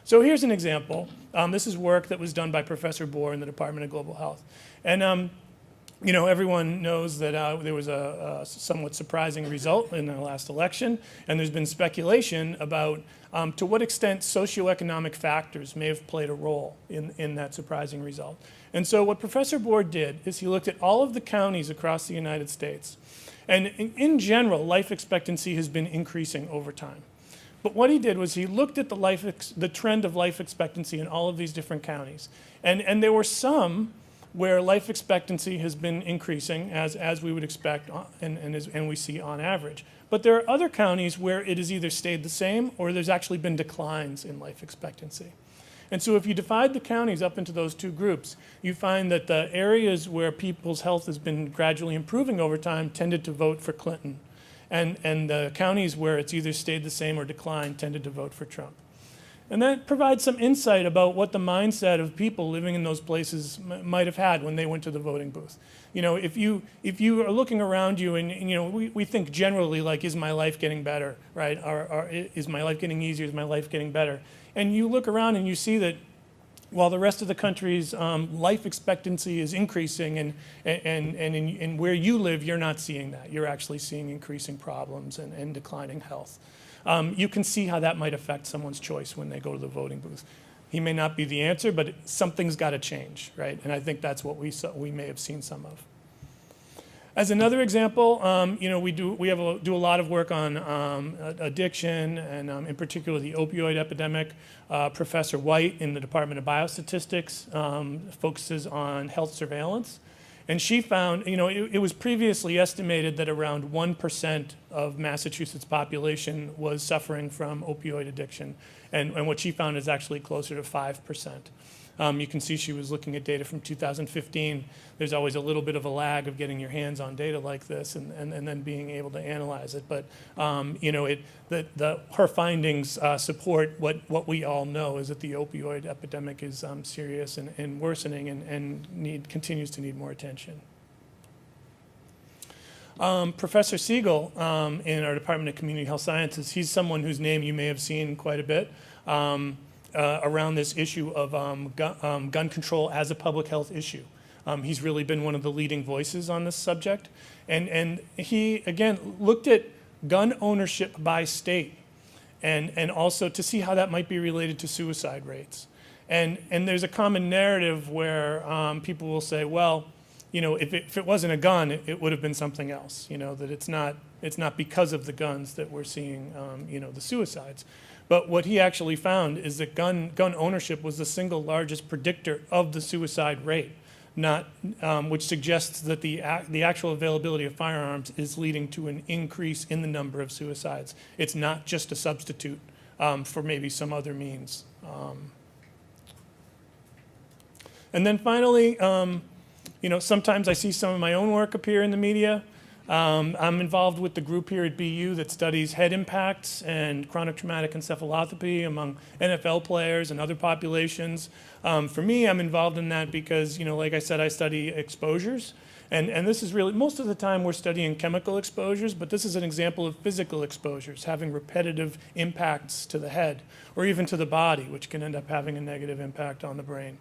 C: So here's an example. This is work that was done by Professor Bohr in the Department of Global Health. And everyone knows that there was a somewhat surprising result in the last election, and there's been speculation about to what extent socioeconomic factors may have played a role in that surprising result. And so what Professor Bohr did is he looked at all of the counties across the United States. And in general, life expectancy has been increasing over time. But what he did was he looked at the trend of life expectancy in all of these different counties. And there were some where life expectancy has been increasing as we would expect and we see on average. But there are other counties where it has either stayed the same or there's actually been declines in life expectancy. And so if you divide the counties up into those two groups, you find that the areas where people's health has been gradually improving over time tended to vote for Clinton. And the counties where it's either stayed the same or declined tended to vote for Trump. And that provides some insight about what the mindset of people living in those places might have had when they went to the voting booth. If you are looking around you and we think generally like, is my life getting better, right? Or is my life getting easier? Is my life getting better? And you look around and you see that while the rest of the country's life expectancy is increasing, and where you live, you're not seeing that. You're actually seeing increasing problems and declining health. You can see how that might affect someone's choice when they go to the voting booth. He may not be the answer, but something's got to change, right? And I think that's what we may have seen some of. As another example, we do a lot of work on addiction and in particular the opioid epidemic. Professor White in the Department of Biostatistics focuses on health surveillance. And she found, it was previously estimated that around 1% of Massachusetts population was suffering from opioid addiction. And what she found is actually closer to 5%. You can see she was looking at data from 2015. There's always a little bit of a lag of getting your hands on data like this and then being able to analyze it. But her findings support what we all know is that the opioid epidemic is serious and worsening and continues to need more attention. Professor Siegel in our Department of Community Health Sciences, he's someone whose name you may have seen quite a bit. Around this issue of gun control as a public health issue. He's really been one of the leading voices on this subject. And he, again, looked at gun ownership by state and also to see how that might be related to suicide rates. And there's a common narrative where people will say, well, if it wasn't a gun, it would have been something else, that it's not because of the guns that we're seeing, the suicides. But what he actually found is that gun ownership was the single largest predictor of the suicide rate, which suggests that the actual availability of firearms is leading to an increase in the number of suicides. It's not just a substitute for maybe some other means. And then finally, sometimes I see some of my own work appear in the media. I'm involved with the group here at BU that studies head impacts and chronic traumatic encephalopathy among NFL players and other populations. For me, I'm involved in that because, like I said, I study exposures. And this is really, most of the time we're studying chemical exposures, but this is an example of physical exposures, having repetitive impacts to the head or even to the body, which can end up having a negative impact on the brain.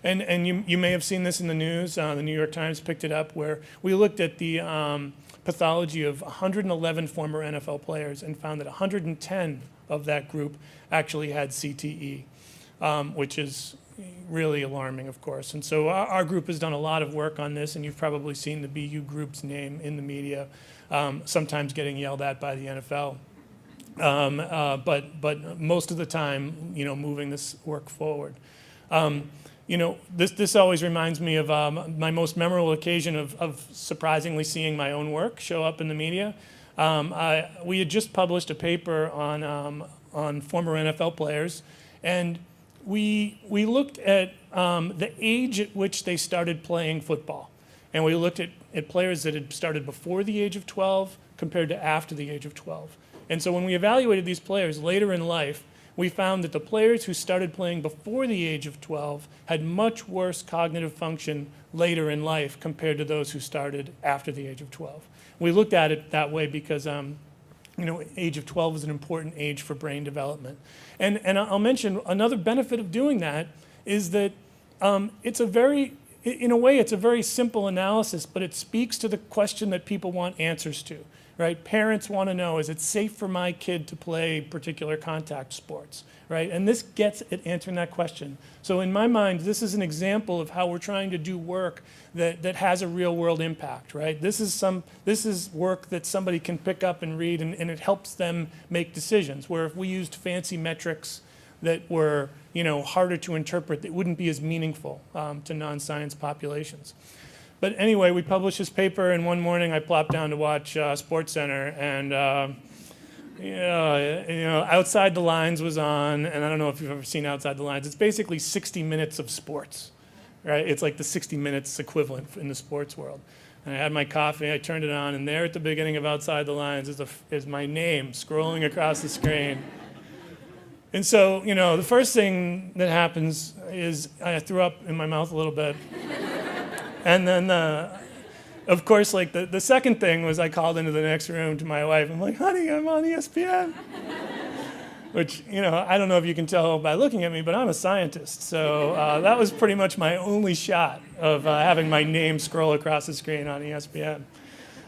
C: And you may have seen this in the news. The New York Times picked it up, where we looked at the pathology of 111 former NFL players and found that 110 of that group actually had CTE, which is really alarming, of course. And so our group has done a lot of work on this, and you've probably seen the BU group's name in the media, sometimes getting yelled at by the NFL. But most of the time, moving this work forward. This always reminds me of my most memorable occasion of surprisingly seeing my own work show up in the media. We had just published a paper on former NFL players, and we looked at the age at which they started playing football. And we looked at players that had started before the age of 12 compared to after the age of 12. And so when we evaluated these players later in life, we found that the players who started playing before the age of 12 had much worse cognitive function later in life compared to those who started after the age of 12. We looked at it that way because age of 12 is an important age for brain development. And I'll mention another benefit of doing that is that it's a very simple analysis, but it speaks to the question that people want answers to, right? Parents want to know, is it safe for my kid to play particular contact sports, right? And this gets at answering that question. So in my mind, this is an example of how we're trying to do work that has a real world impact, right? This is work that somebody can pick up and read, and it helps them make decisions, where if we used fancy metrics that were harder to interpret, that wouldn't be as meaningful to non-science populations. But anyway, we published this paper, and one morning I plopped down to watch SportsCenter, and Outside the Lines was on, and I don't know if you've ever seen Outside the Lines. It's basically 60 minutes of sports, right? It's like the 60 minutes equivalent in the sports world. And I had my coffee, I turned it on, and there at the beginning of Outside the Lines is my name scrolling across the screen. And so, the first thing that happens is I threw up in my mouth a little bit. And then, of course, the second thing was I called into the next room to my wife. I'm like, honey, I'm on ESPN. Which, I don't know if you can tell by looking at me, but I'm a scientist. So that was pretty much my only shot of having my name scroll across the screen on ESPN.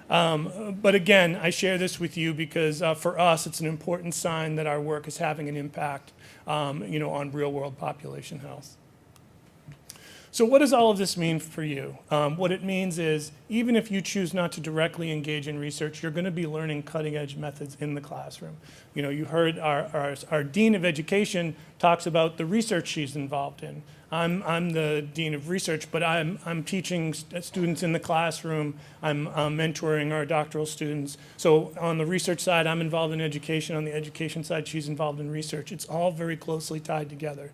C: But again, I share this with you because for us, it's an important sign that our work is having an impact, on real-world population health. So what does all of this mean for you? What it means is, even if you choose not to directly engage in research, you're going to be learning cutting-edge methods in the classroom. You heard our Dean of Education talks about the research she's involved in. I'm the Dean of Research, but I'm teaching students in the classroom. I'm mentoring our doctoral students. So on the research side, I'm involved in education. On the education side, she's involved in research. It's all very closely tied together.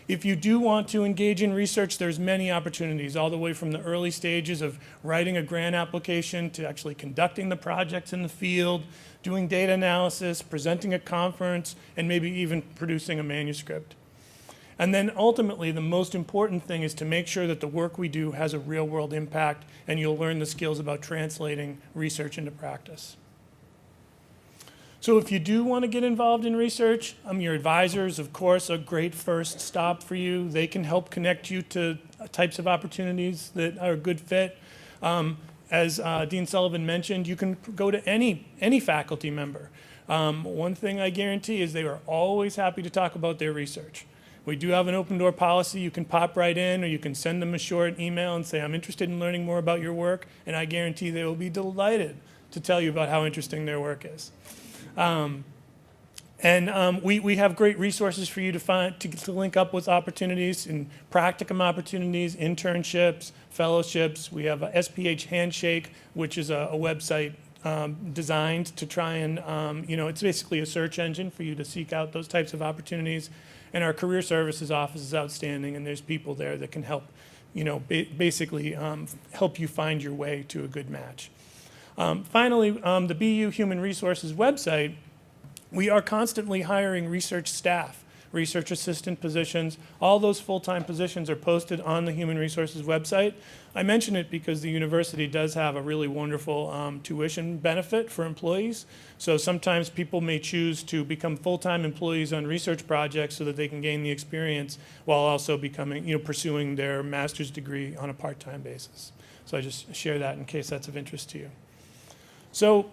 C: If you do want to engage in research, there's many opportunities, all the way from the early stages of writing a grant application to actually conducting the projects in the field, doing data analysis, presenting at conference, and maybe even producing a manuscript. And then ultimately, the most important thing is to make sure that the work we do has a real-world impact, and you'll learn the skills about translating research into practice. So if you do want to get involved in research, your advisors, of course, a great first stop for you. They can help connect you to types of opportunities that are a good fit. As Dean Sullivan mentioned, you can go to any faculty member. One thing I guarantee is they are always happy to talk about their research. We do have an open door policy. You can pop right in, or you can send them a short email and say, I'm interested in learning more about your work, and I guarantee they will be delighted to tell you about how interesting their work is. We have great resources for you to link up with opportunities and practicum opportunities, internships, fellowships. We have a SPH Handshake, which is a website designed to try and, it's basically a search engine for you to seek out those types of opportunities. And our career services office is outstanding, and there's people there that can help, basically help you find your way to a good match. Finally, the BU Human Resources website, we are constantly hiring research staff research assistant positions. All those full-time positions are posted on the Human Resources website. I mention it because the university does have a really wonderful tuition benefit for employees. So sometimes people may choose to become full-time employees on research projects so that they can gain the experience while also becoming, pursuing their master's degree on a part-time basis. So I just share that in case that's of interest to you. So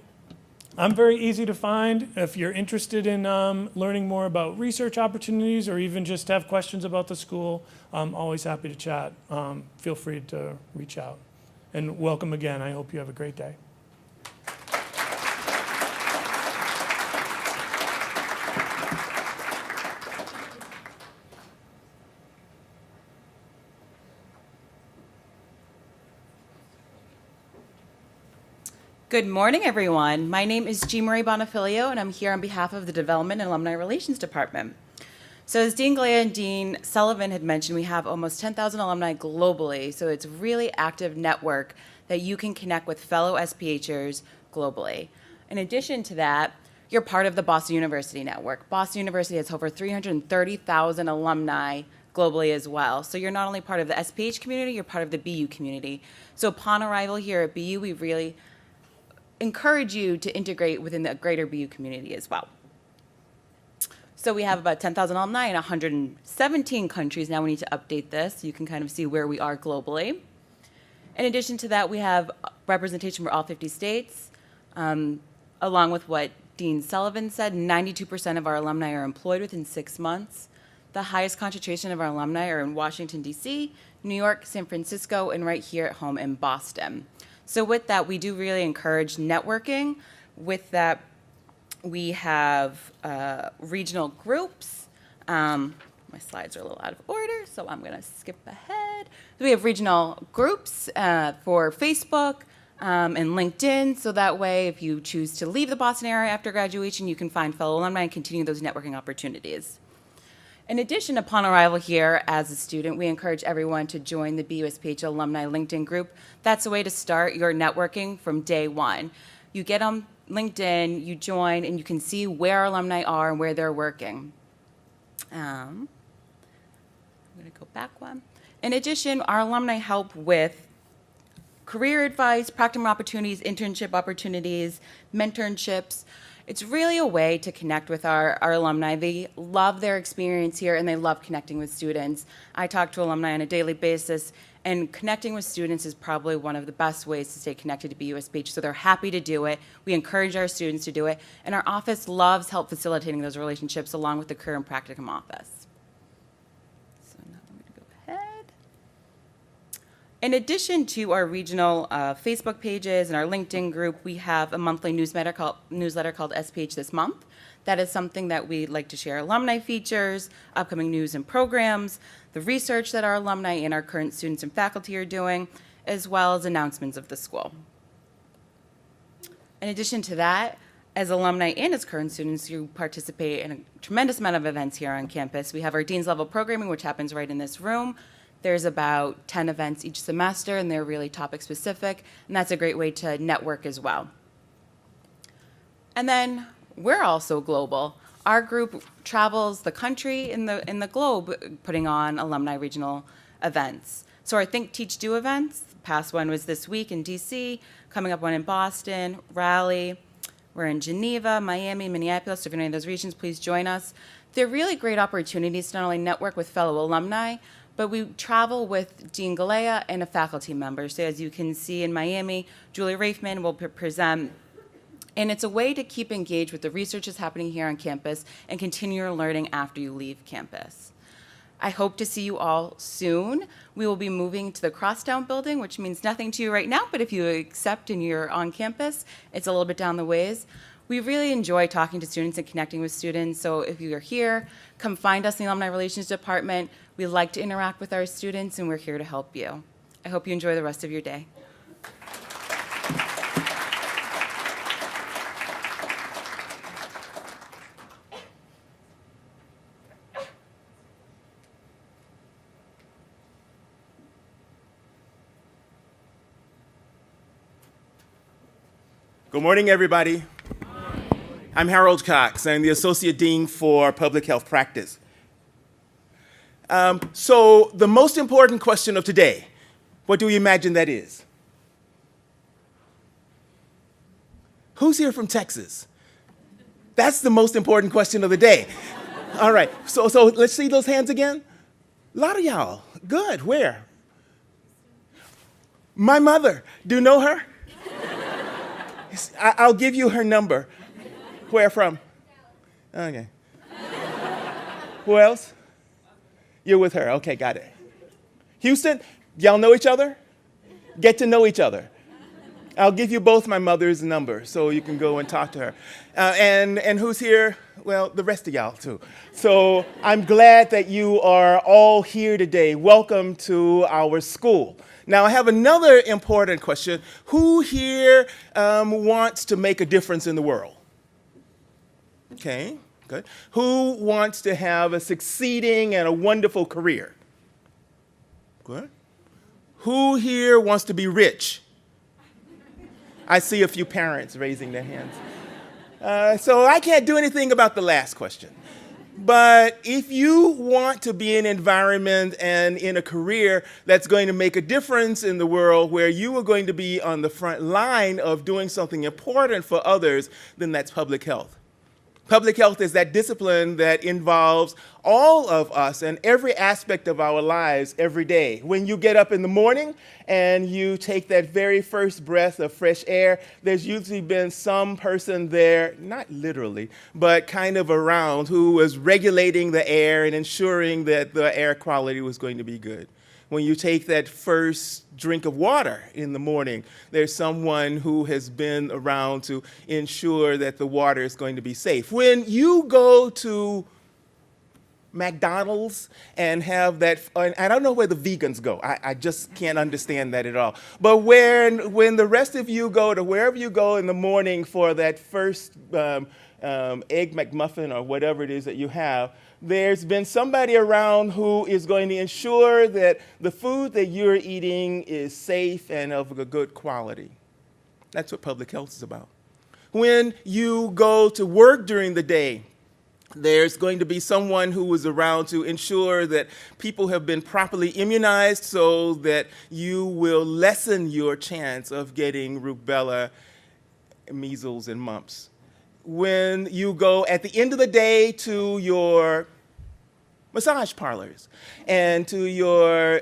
C: I'm very easy to find. If you're interested in learning more about research opportunities or even just have questions about the school, I'm always happy to chat. Feel free to reach out. And welcome again. I hope you have a great day.
D: Good morning, everyone. My name is G. Marie Bonifilio, and I'm here on behalf of the Development and Alumni Relations Department. So as Dean Galea and Dean Sullivan had mentioned, we have almost 10,000 alumni globally, so it's a really active network that you can connect with fellow SPHers globally. In addition to that, you're part of the Boston University Network. Boston University has over 330,000 alumni globally as well. So you're not only part of the SPH community, you're part of the BU community. So upon arrival here at BU, we really encourage you to integrate within the greater BU community as well. So we have about 10,000 alumni in 117 countries. Now we need to update this so you can kind of see where we are globally. In addition to that, we have representation for all 50 states. Along with what Dean Sullivan said, 92% of our alumni are employed within 6 months. The highest concentration of our alumni are in Washington, D.C., New York, San Francisco, and right here at home in Boston. So with that, we do really encourage networking. With that, we have regional groups. My slides are a little out of order, so I'm going to skip ahead. We have regional groups for Facebook and LinkedIn, so that way if you choose to leave the Boston area after graduation, you can find fellow alumni and continue those networking opportunities. In addition, upon arrival here as a student, we encourage everyone to join the BUSPH Alumni LinkedIn group. That's a way to start your networking from day one. You get on LinkedIn, you join, and you can see where alumni are and where they're working. I'm going to go back one. In addition, our alumni help with career advice, practicum opportunities, internship opportunities, mentorships. It's really a way to connect with our alumni. They love their experience here and they love connecting with students. I talk to alumni on a daily basis, and connecting with students is probably one of the best ways to stay connected to BUSPH, so they're happy to do it. We encourage our students to do it, and our office loves help facilitating those relationships along with the career and practicum office. So now I'm going to go ahead. In addition to our regional Facebook pages and our LinkedIn group, we have a monthly newsletter called SPH This Month. That is something that we like to share alumni features, upcoming news and programs, the research that our alumni and our current students and faculty are doing, as well as announcements of the school. In addition to that, as alumni and as current students, you participate in a tremendous amount of events here on campus. We have our Dean's Level programming, which happens right in this room. There's about 10 events each semester, and they're really topic specific, and that's a great way to network as well. And then we're also global. Our group travels the country and the globe putting on alumni regional events. So our Think, Teach, Do events, the past one was this week in DC, coming up one in Boston, Raleigh. We're in Geneva, Miami, Minneapolis. So if you're in any of those regions, please join us. They're really great opportunities to not only network with fellow alumni, but we travel with Dean Galea and a faculty member. So as you can see in Miami, Julie Rafeman will present. And it's a way to keep engaged with the research that's happening here on campus and continue your learning after you leave campus. I hope to see you all soon. We will be moving to the Crosstown building, which means nothing to you right now, but if you accept and you're on campus, it's a little bit down the ways. We really enjoy talking to students and connecting with students, so if you are here, come find us in the Alumni Relations Department. We like to interact with our students, and we're here to help you. I hope you enjoy the rest of your day.
E: Good morning, everybody. I'm Harold Cox. I'm the Associate Dean for Public Health Practice. So the most important question of today, what do we imagine that is? Who's here from Texas? That's the most important question of the day. All right, so let's see those hands again. A lot of y'all. Good, where? My mother. Do you know her? I'll give you her number. Where from? Okay. Who else? You're with her. Okay, got it. Houston, y'all know each other? Get to know each other. I'll give you both my mother's number so you can go and talk to her. And who's here? Well, the rest of y'all too. So I'm glad that you are all here today. Welcome to our school. Now I have another important question. Who here wants to make a difference in the world? Okay, good. Who wants to have a succeeding and a wonderful career? Good. Who here wants to be rich? I see a few parents raising their hands. So I can't do anything about the last question. But if you want to be in an environment and in a career that's going to make a difference in the world, where you are going to be on the front line of doing something important for others, then that's public health. Public health is that discipline that involves all of us and every aspect of our lives every day. When you get up in the morning and you take that very first breath of fresh air, there's usually been some person there, not literally, but kind of around, who was regulating the air and ensuring that the air quality was going to be good. When you take that first drink of water in the morning, there's someone who has been around to ensure that the water is going to be safe. When you go to McDonald's and have that, and I don't know where the vegans go. I just can't understand that at all. But when the rest of you go to wherever you go in the morning for that first egg McMuffin or whatever it is that you have, there's been somebody around who is going to ensure that the food that you're eating is safe and of a good quality. That's what public health is about. When you go to work during the day, there's going to be someone who is around to ensure that people have been properly immunized so that you will lessen your chance of getting rubella, measles, and mumps. When you go at the end of the day to your massage parlors and to your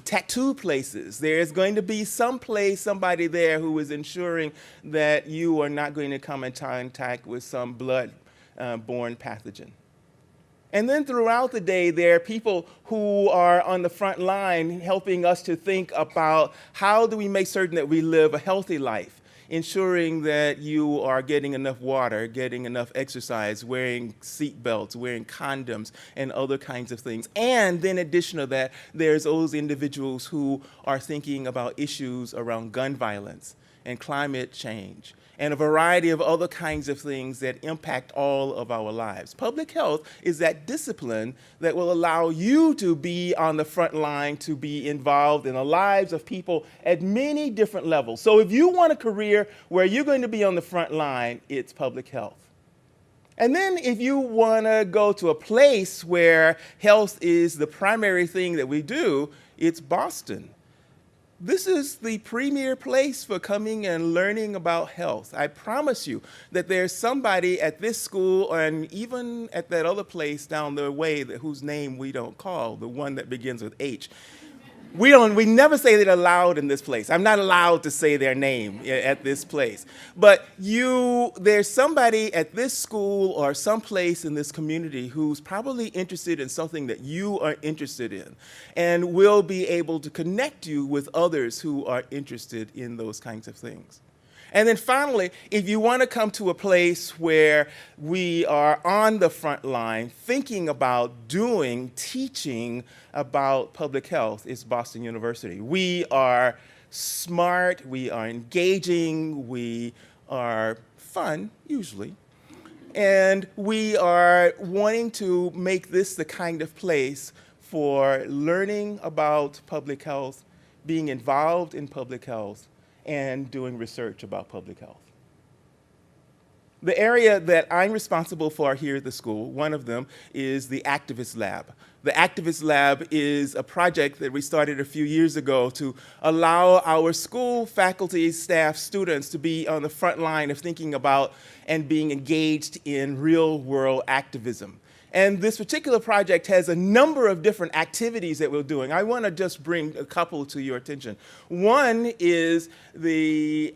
E: tattoo places, there's going to be somebody there who is ensuring that you are not going to come in contact with some blood-borne pathogen. And then throughout the day, there are people who are on the front line helping us to think about how do we make certain that we live a healthy life, ensuring that you are getting enough water, getting enough exercise, wearing seat belts, wearing condoms, and other kinds of things. And then in addition to that, there's those individuals who are thinking about issues around gun violence and climate change and a variety of other kinds of things that impact all of our lives. Public health is that discipline that will allow you to be on the front line, to be involved in the lives of people at many different levels. So if you want a career where you're going to be on the front line, it's public health. And then if you want to go to a place where health is the primary thing that we do, it's Boston. This is the premier place for coming and learning about health. I promise you that there's somebody at this school and even at that other place down the way whose name we don't call, the one that begins with H. We never say it aloud in this place. I'm not allowed to say their name at this place. But there's somebody at this school or someplace in this community who's probably interested in something that you are interested in, and will be able to connect you with others who are interested in those kinds of things. And then finally, if you want to come to a place where we are on the front line thinking about teaching about public health, it's Boston University. We are smart, we are engaging, we are fun, usually, and we are wanting to make this the kind of place for learning about public health, being involved in public health, and doing research about public health. The area that I'm responsible for here at the school, one of them, is the Activist Lab. The Activist Lab is a project that we started a few years ago to allow our school faculty, staff, students to be on the front line of thinking about and being engaged in real-world activism. And this particular project has a number of different activities that we're doing. I want to just bring a couple to your attention. One is the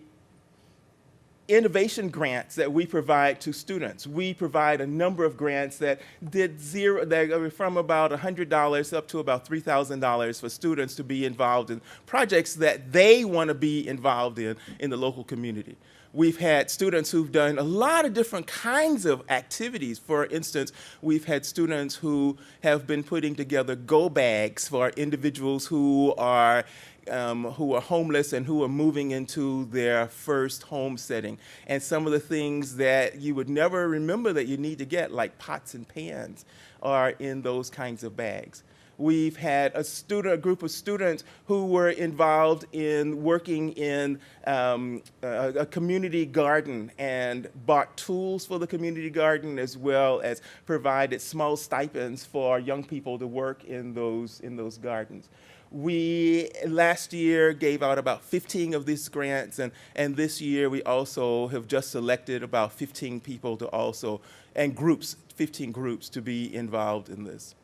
E: innovation grants that we provide to students. We provide a number of grants that are from about $100 up to about $3,000 for students to be involved in projects that they want to be involved in the local community. We've had students who've done a lot of different kinds of activities. For instance, we've had students who have been putting together go bags for individuals who are homeless and who are moving into their first home setting. And some of the things that you would never remember that you need to get, like pots and pans, are in those kinds of bags. We've had a group of students who were involved in working in a community garden and bought tools for the community garden, as well as provided small stipends for young people to work in those gardens. We, last year, gave out about 15 of these grants, and this year we also have just selected about 15 people to also, and groups, 15 groups to be involved in this.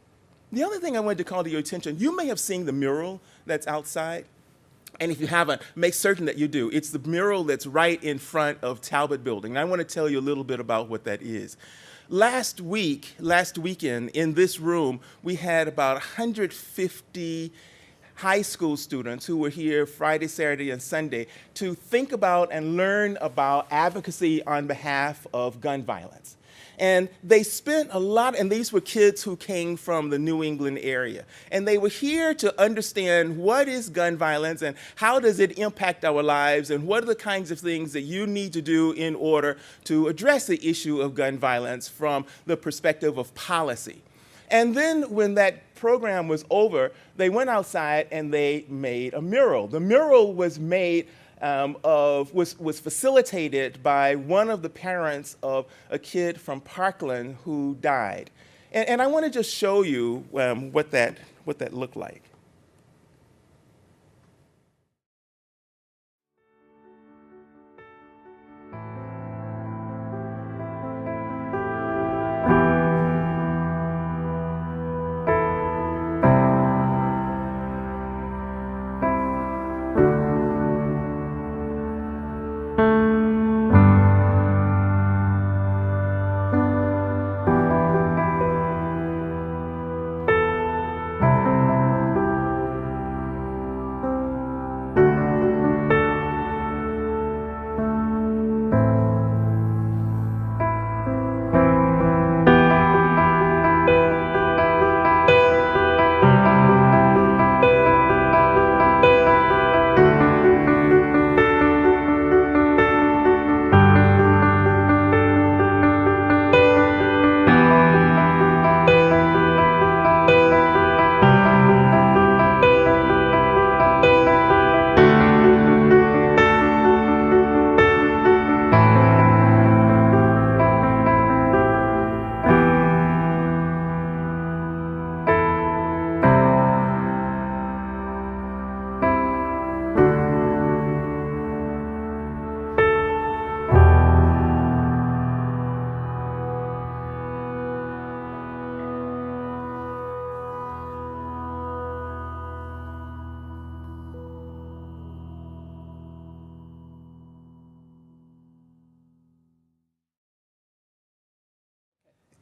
E: The other thing I wanted to call to your attention, you may have seen the mural that's outside. And if you haven't, make certain that you do. It's the mural that's right in front of Talbot Building. And I want to tell you a little bit about what that is. Last weekend, in this room, we had about 150 high school students who were here Friday, Saturday, and Sunday to think about and learn about advocacy on behalf of gun violence. And they spent a lot, and these were kids who came from the New England area. And they were here to understand what is gun violence and how does it impact our lives and what are the kinds of things that you need to do in order to address the issue of gun violence from the perspective of policy. And then when that program was over, they went outside and they made a mural. The mural was made was facilitated by one of the parents of a kid from Parkland who died. And I want to just show you what that looked like.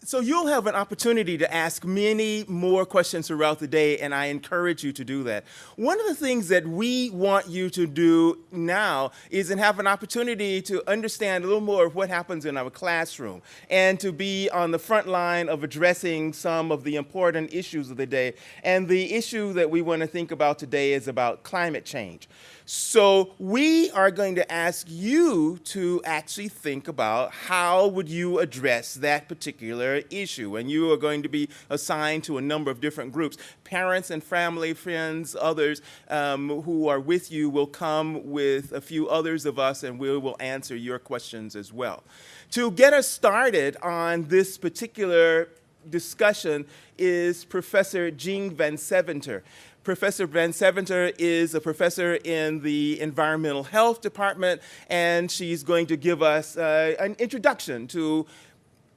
E: So you'll have an opportunity to ask many more questions throughout the day, and I encourage you to do that. One of the things that we want you to do now is to have an opportunity to understand a little more of what happens in our classroom and to be on the front line of addressing some of the important issues of the day. And the issue that we want to think about today is about climate change. So we are going to ask you to actually think about how would you address that particular particular issue. And you are going to be assigned to a number of different groups. Parents and family, friends, others who are with you will come with a few others of us, and we will answer your questions as well. To get us started on this particular discussion is Professor Jean Van Seventer. Professor Van Seventer is a professor in the Environmental Health Department, and she's going to give us an introduction to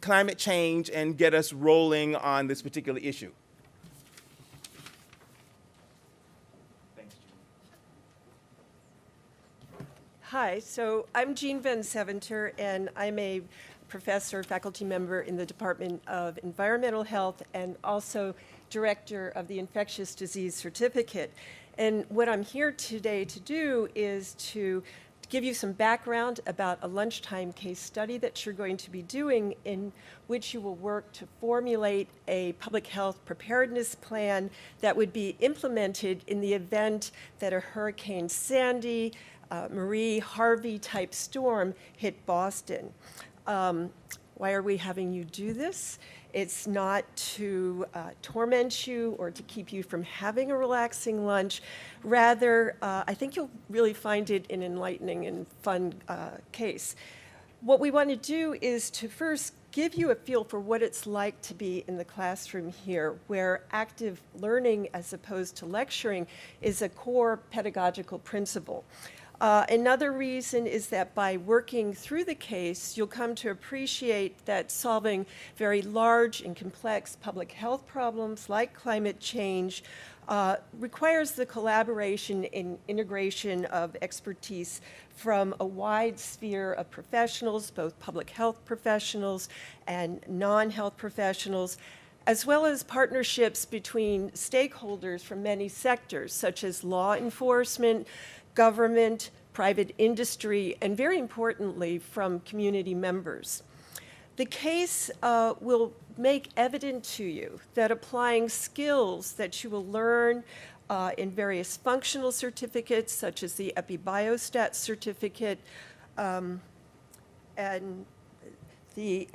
E: climate change and get us rolling on this particular issue. Thanks, Jean.
F: Hi, so I'm Jean Van Seventer, and I'm a professor, faculty member in the Department of Environmental Health and also director of the Infectious Disease Certificate. And what I'm here today to do is to give you some background about a lunchtime case study that you're going to be doing, in which you will work to formulate a public health preparedness plan that would be implemented in the event that a Hurricane Sandy, Marie, Harvey type storm hit Boston. Why are we having you do this? It's not to torment you or to keep you from having a relaxing lunch. Rather, I think you'll really find it an enlightening and fun case. What we want to do is to first give you a feel for what it's like to be in the classroom here, where active learning as opposed to lecturing is a core pedagogical principle. Another reason is that by working through the case, you'll come to appreciate that solving very large and complex public health problems like climate change requires the collaboration and integration of expertise from a wide sphere of professionals, both public health professionals and non-health professionals, as well as partnerships between stakeholders from many sectors, such as law enforcement, government, private industry, and very importantly, from community members. The case will make evident to you that applying skills that you will learn in various functional certificates, such as the EpiBiostat certificate and the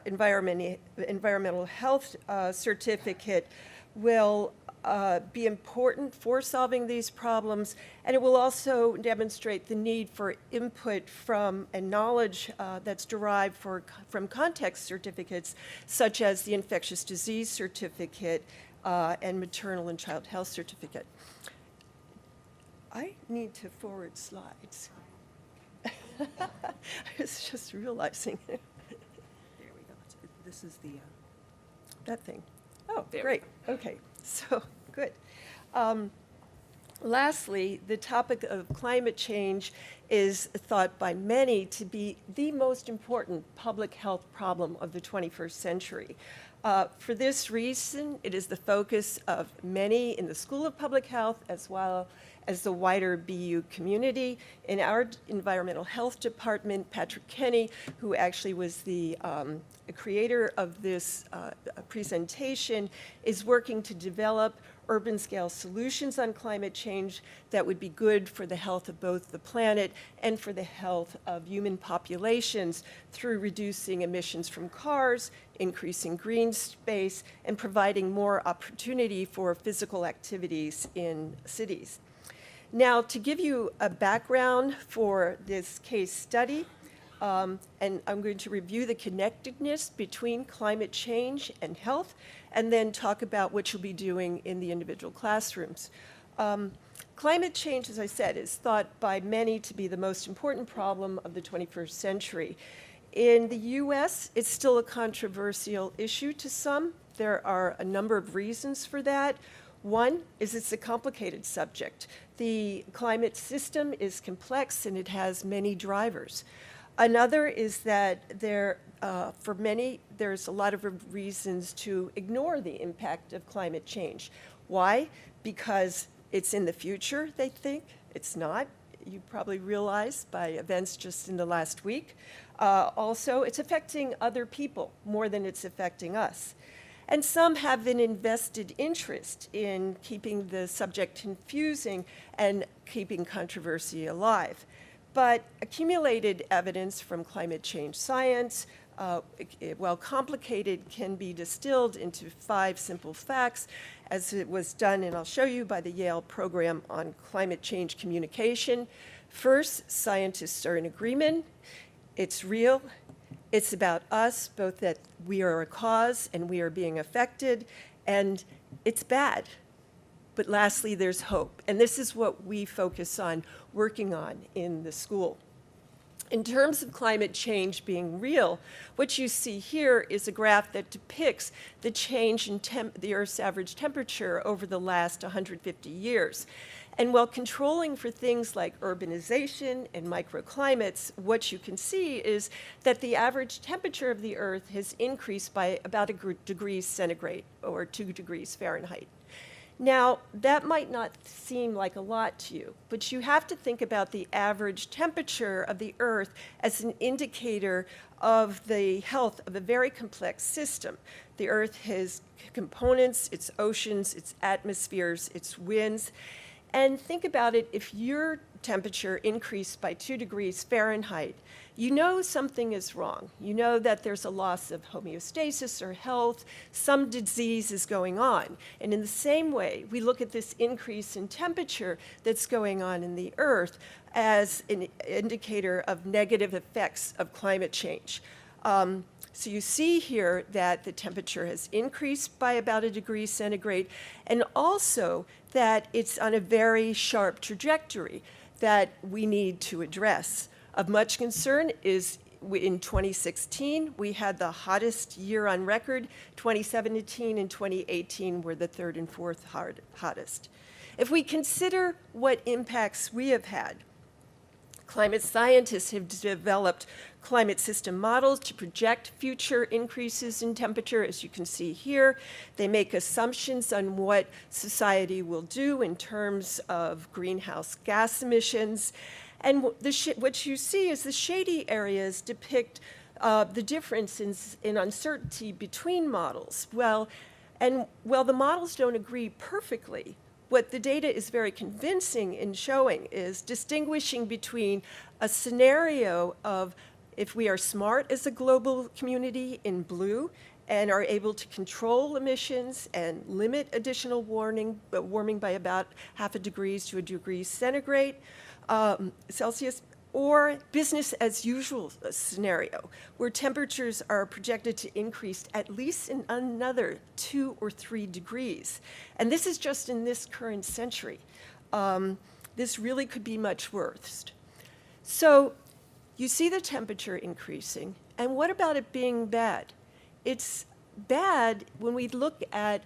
F: environmental health certificate, will be important for solving these problems, and it will also demonstrate the need for input from and knowledge that's derived from context certificates, such as the infectious disease certificate and maternal and child health certificate. I need to forward slides. I was just realizing. There we go. This is the that thing. Oh, great. Okay. So, good. Lastly, the topic of climate change is thought by many to be the most important public health problem of the 21st century. For this reason, it is the focus of many in the School of Public Health as well as the wider BU community. In our environmental health department, Patrick Kenny, who actually was the creator of this presentation, is working to develop urban scale solutions on climate change that would be good for the health of both the planet and for the health of human populations through reducing emissions from cars, increasing green space, and providing more opportunity for physical activities in cities. Now, to give you a background for this case study, and I'm going to review the connectedness between climate change and health, and then talk about what you'll be doing in the individual classrooms. Climate change, as I said, is thought by many to be the most important problem of the 21st century. In the US, it's still a controversial issue to some. There are a number of reasons for that. One is it's a complicated subject. The climate system is complex and it has many drivers. Another is that for many, there's a lot of reasons to ignore the impact of climate change. Why? Because it's in the future, they think. It's not. You probably realize by events just in the last week. Also, it's affecting other people more than it's affecting us. And some have an invested interest in keeping the subject confusing and keeping controversy alive. But accumulated evidence from climate change science, while complicated, can be distilled into 5 simple facts, as it was done, and I'll show you, by the Yale Program on Climate Change Communication. First, scientists are in agreement. It's real. It's about us, both that we are a cause and we are being affected, and it's bad. But lastly, there's hope. And this is what we focus on working on in the school. In terms of climate change being real, what you see here is a graph that depicts the change in the Earth's average temperature over the last 150 years. And while controlling for things like urbanization and microclimates, what you can see is that the average temperature of the Earth has increased by about a degree centigrade, or 2 degrees Fahrenheit. Now, that might not seem like a lot to you, but you have to think about the average temperature of the Earth as an indicator of the health of a very complex system. The Earth has components, its oceans, its atmospheres, its winds. And think about it, if your temperature increased by 2 degrees Fahrenheit, you know something is wrong. You know that there's a loss of homeostasis or health, some disease is going on. And in the same way, we look at this increase in temperature that's going on in the Earth as an indicator of negative effects of climate change. So you see here that the temperature has increased by about a degree centigrade, and also that it's on a very sharp trajectory that we need to address. Of much concern is in 2016, we had the hottest year on record. 2017 and 2018 were the 3rd and 4th hottest. If we consider what impacts we have had, climate scientists have developed climate system models to project future increases in temperature, as you can see here. They make assumptions on what society will do in terms of greenhouse gas emissions. And what you see is the shady areas depict the difference in uncertainty between models. While the models don't agree perfectly, what the data is very convincing in showing is distinguishing between a scenario of if we are smart as a global community in blue and are able to control emissions and limit additional warming by about 0.5 degrees to a degree centigrade, Celsius, or business as usual scenario, where temperatures are projected to increase at least in another 2 or 3 degrees. And this is just in this current century. This really could be much worse. So you see the temperature increasing, and what about it being bad? It's bad when we look at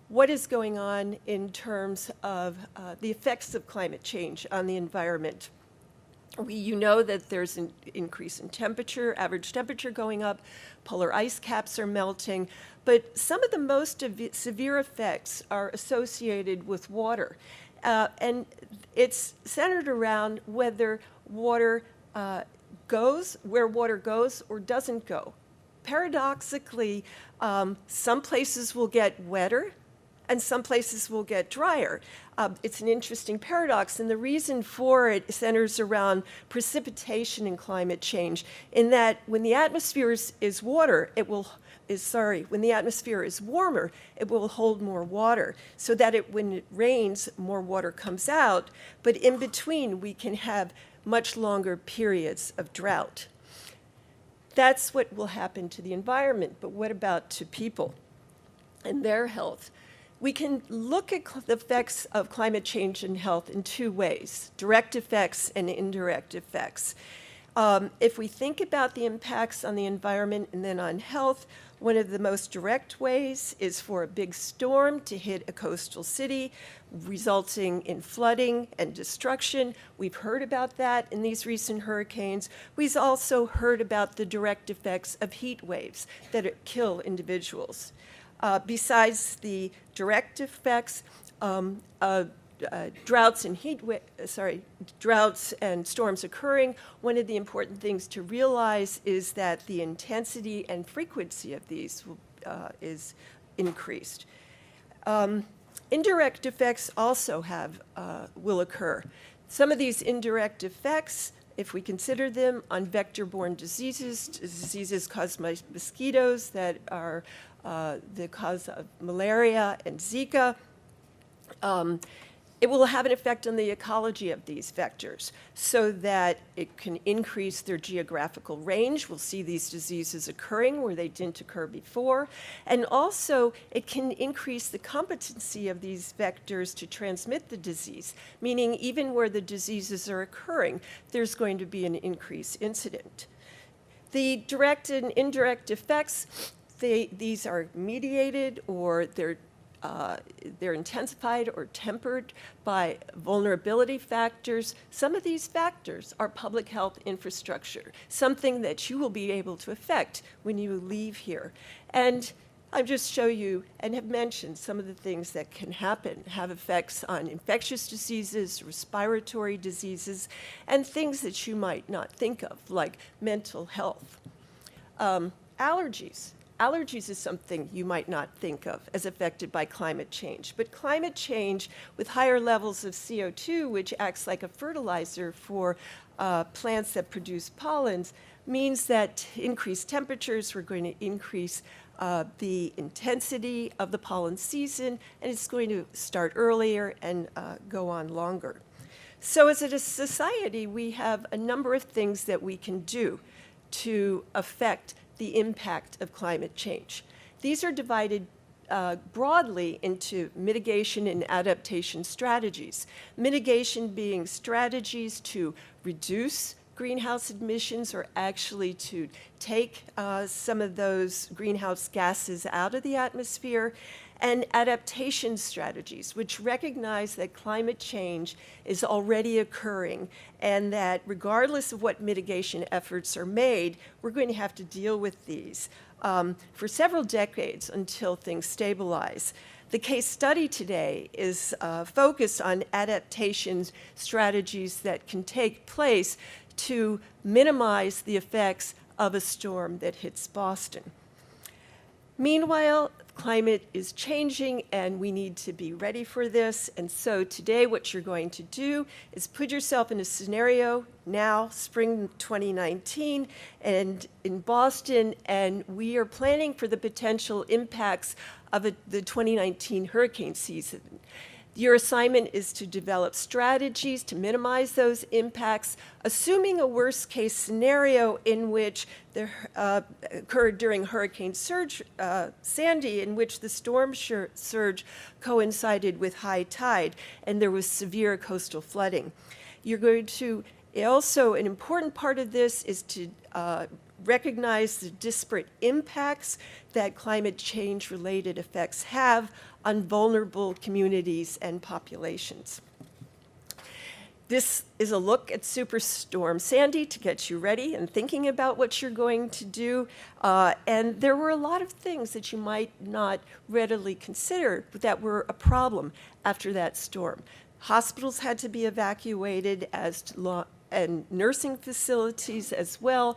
F: what is going on in terms of the effects of climate change on the environment. You know that there's an increase in temperature, average temperature going up, polar ice caps are melting, but some of the most severe effects are associated with water. And it's centered around whether water goes where water goes or doesn't go. Paradoxically, some places will get wetter and some places will get drier. It's an interesting paradox, and the reason for it centers around precipitation and climate change, in that when the atmosphere is warmer, it will hold more water, so that when it rains, more water comes out, but in between, we can have much longer periods of drought. That's what will happen to the environment, but what about to people and their health? We can look at the effects of climate change and health in 2 ways, direct effects and indirect effects. If we think about the impacts on the environment and then on health, one of the most direct ways is for a big storm to hit a coastal city, resulting in flooding and destruction. We've heard about that in these recent hurricanes. We've also heard about the direct effects of heat waves that kill individuals. Besides the direct effects of droughts and storms occurring, one of the important things to realize is that the intensity and frequency of these is increased. Indirect effects also will occur. Some of these indirect effects if we consider them, on vector-borne diseases, diseases caused by mosquitoes that are the cause of malaria and Zika. It will have an effect on the ecology of these vectors so that it can increase their geographical range. We'll see these diseases occurring where they didn't occur before. And also, it can increase the competency of these vectors to transmit the disease, meaning even where the diseases are occurring, there's going to be an increased incident. The direct and indirect effects, these are mediated or they're intensified or tempered by vulnerability factors. Some of these factors are public health infrastructure, something that you will be able to affect when you leave here. And I just show you and have mentioned some of the things that can happen, have effects on infectious diseases, respiratory diseases, and things that you might not think of, like mental health. Allergies. Allergies is something you might not think of as affected by climate change. But climate change with higher levels of CO2, which acts like a fertilizer for plants that produce pollens, means that increased temperatures, we're going to increase the intensity of the pollen season, and it's going to start earlier and go on longer. So as a society, we have a number of things that we can do to affect the impact of climate change. These are divided broadly into mitigation and adaptation strategies. Mitigation being strategies to reduce greenhouse emissions or actually to take some of those greenhouse gases out of the atmosphere, and adaptation strategies, which recognize that climate change is already occurring and that regardless of what mitigation efforts are made, we're going to have to deal with these for several decades until things stabilize. The case study today is focused on adaptation strategies that can take place to minimize the effects of a storm that hits Boston. Meanwhile, climate is changing and we need to be ready for this. And so today what you're going to do is put yourself in a scenario now, spring 2019, and in Boston, and we are planning for the potential impacts of the 2019 hurricane season. Your assignment is to develop strategies to minimize those impacts, assuming a worst-case scenario in which there occurred during Hurricane Sandy, in which the storm surge coincided with high tide, and there was severe coastal flooding. You're going to also, an important part of this is to recognize the disparate impacts that climate change-related effects have on vulnerable communities and populations. This is a look at Superstorm Sandy to get you ready and thinking about what you're going to do. And there were a lot of things that you might not readily consider that were a problem after that storm. Hospitals had to be evacuated and nursing facilities as well.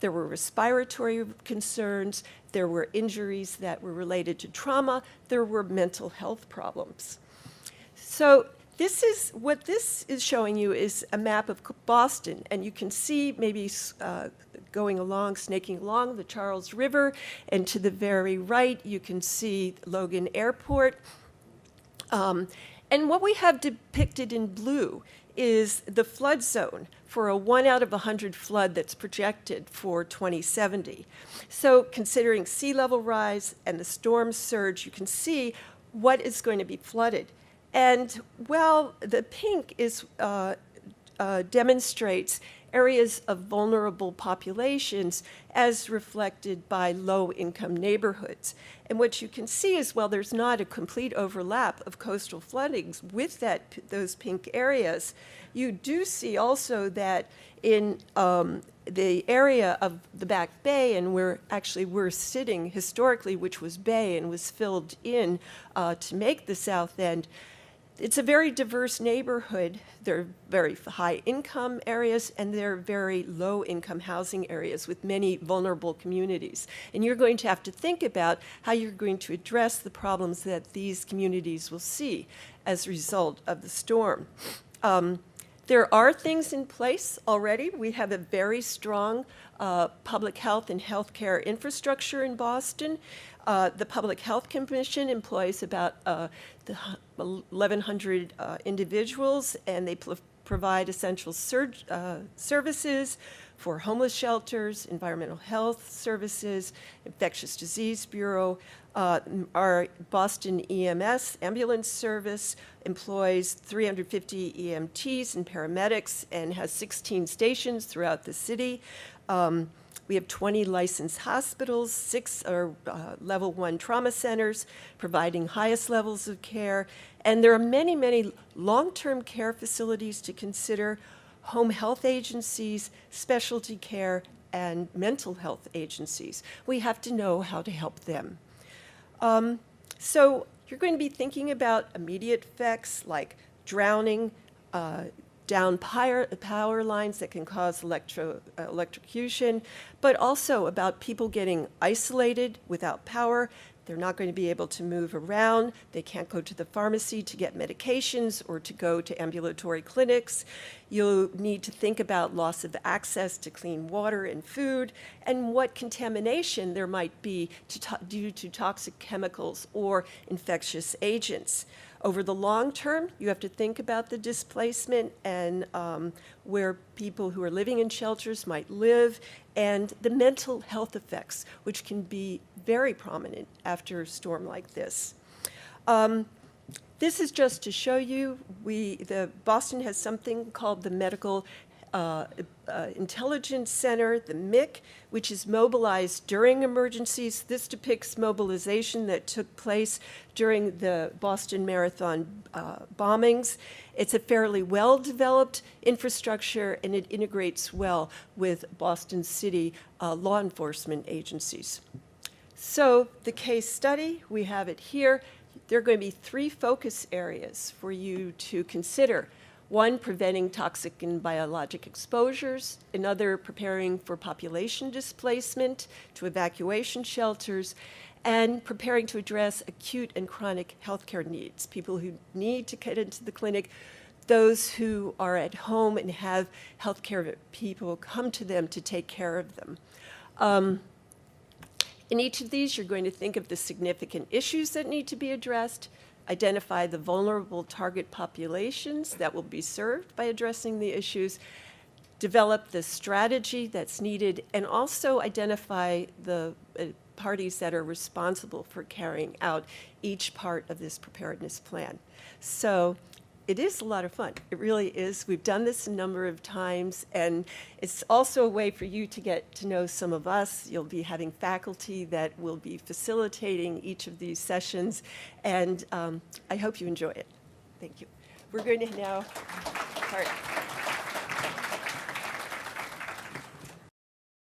F: There were respiratory concerns. There were injuries that were related to trauma. There were mental health problems. So what this is showing you is a map of Boston, and you can see maybe going along, snaking along the Charles River, and to the very right you can see Logan Airport. And what we have depicted in blue is the flood zone for a 1 out of 100 flood that's projected for 2070. So considering sea level rise and the storm surge, you can see what is going to be flooded. And well, the pink demonstrates areas of vulnerable populations as reflected by low-income neighborhoods. And what you can see is, well, there's not a complete overlap of coastal floodings with those pink areas. You do see also that in the area of the Back Bay, and where actually we're sitting historically, which was Bay and was filled in to make the South End, it's a very diverse neighborhood. There are very high income areas and there are very low income housing areas with many vulnerable communities. And you're going to have to think about how you're going to address the problems that these communities will see as a result of the storm. There are things in place already. We have a very strong public health and healthcare infrastructure in Boston. The Public Health Commission employs about 1,100 individuals, and they provide essential services for homeless shelters, environmental health services, infectious disease bureau. Our Boston EMS ambulance service employs 350 EMTs and paramedics and has 16 stations throughout the city. We have 20 licensed hospitals, 6 are level 1 trauma centers providing highest levels of care. And there are many, many long-term care facilities to consider, home health agencies, specialty care, and mental health agencies. We have to know how to help them. So you're going to be thinking about immediate effects like drowning, down power lines that can cause electrocution, but also about people getting isolated without power. They're not going to be able to move around. They can't go to the pharmacy to get medications or to go to ambulatory clinics. You'll need to think about loss of access to clean water and food and what contamination there might be due to toxic chemicals or infectious agents. Over the long term, you have to think about the displacement and where people who are living in shelters might live and the mental health effects, which can be very prominent after a storm like this. This is just to show you, Boston has something called the Medical Intelligence Center, the MIC, which is mobilized during emergencies. This depicts mobilization that took place during the Boston Marathon bombings. It's a fairly well-developed infrastructure, and it integrates well with Boston City law enforcement agencies. So the case study, we have it here. There are going to be 3 focus areas for you to consider. One, preventing toxic and biologic exposures. Another, preparing for population displacement to evacuation shelters. And preparing to address acute and chronic healthcare needs, people who need to get into the clinic, those who are at home and have healthcare people come to them to take care of them. In each of these, you're going to think of the significant issues that need to be addressed, identify the vulnerable target populations that will be served by addressing the issues, develop the strategy that's needed, and also identify the parties that are responsible for carrying out each part of this preparedness plan. So it is a lot of fun. It really is. We've done this a number of times, and it's also a way for you to get to know some of us. You'll be having faculty that will be facilitating each of these sessions, and I hope you enjoy it. Thank you. We're going to now start.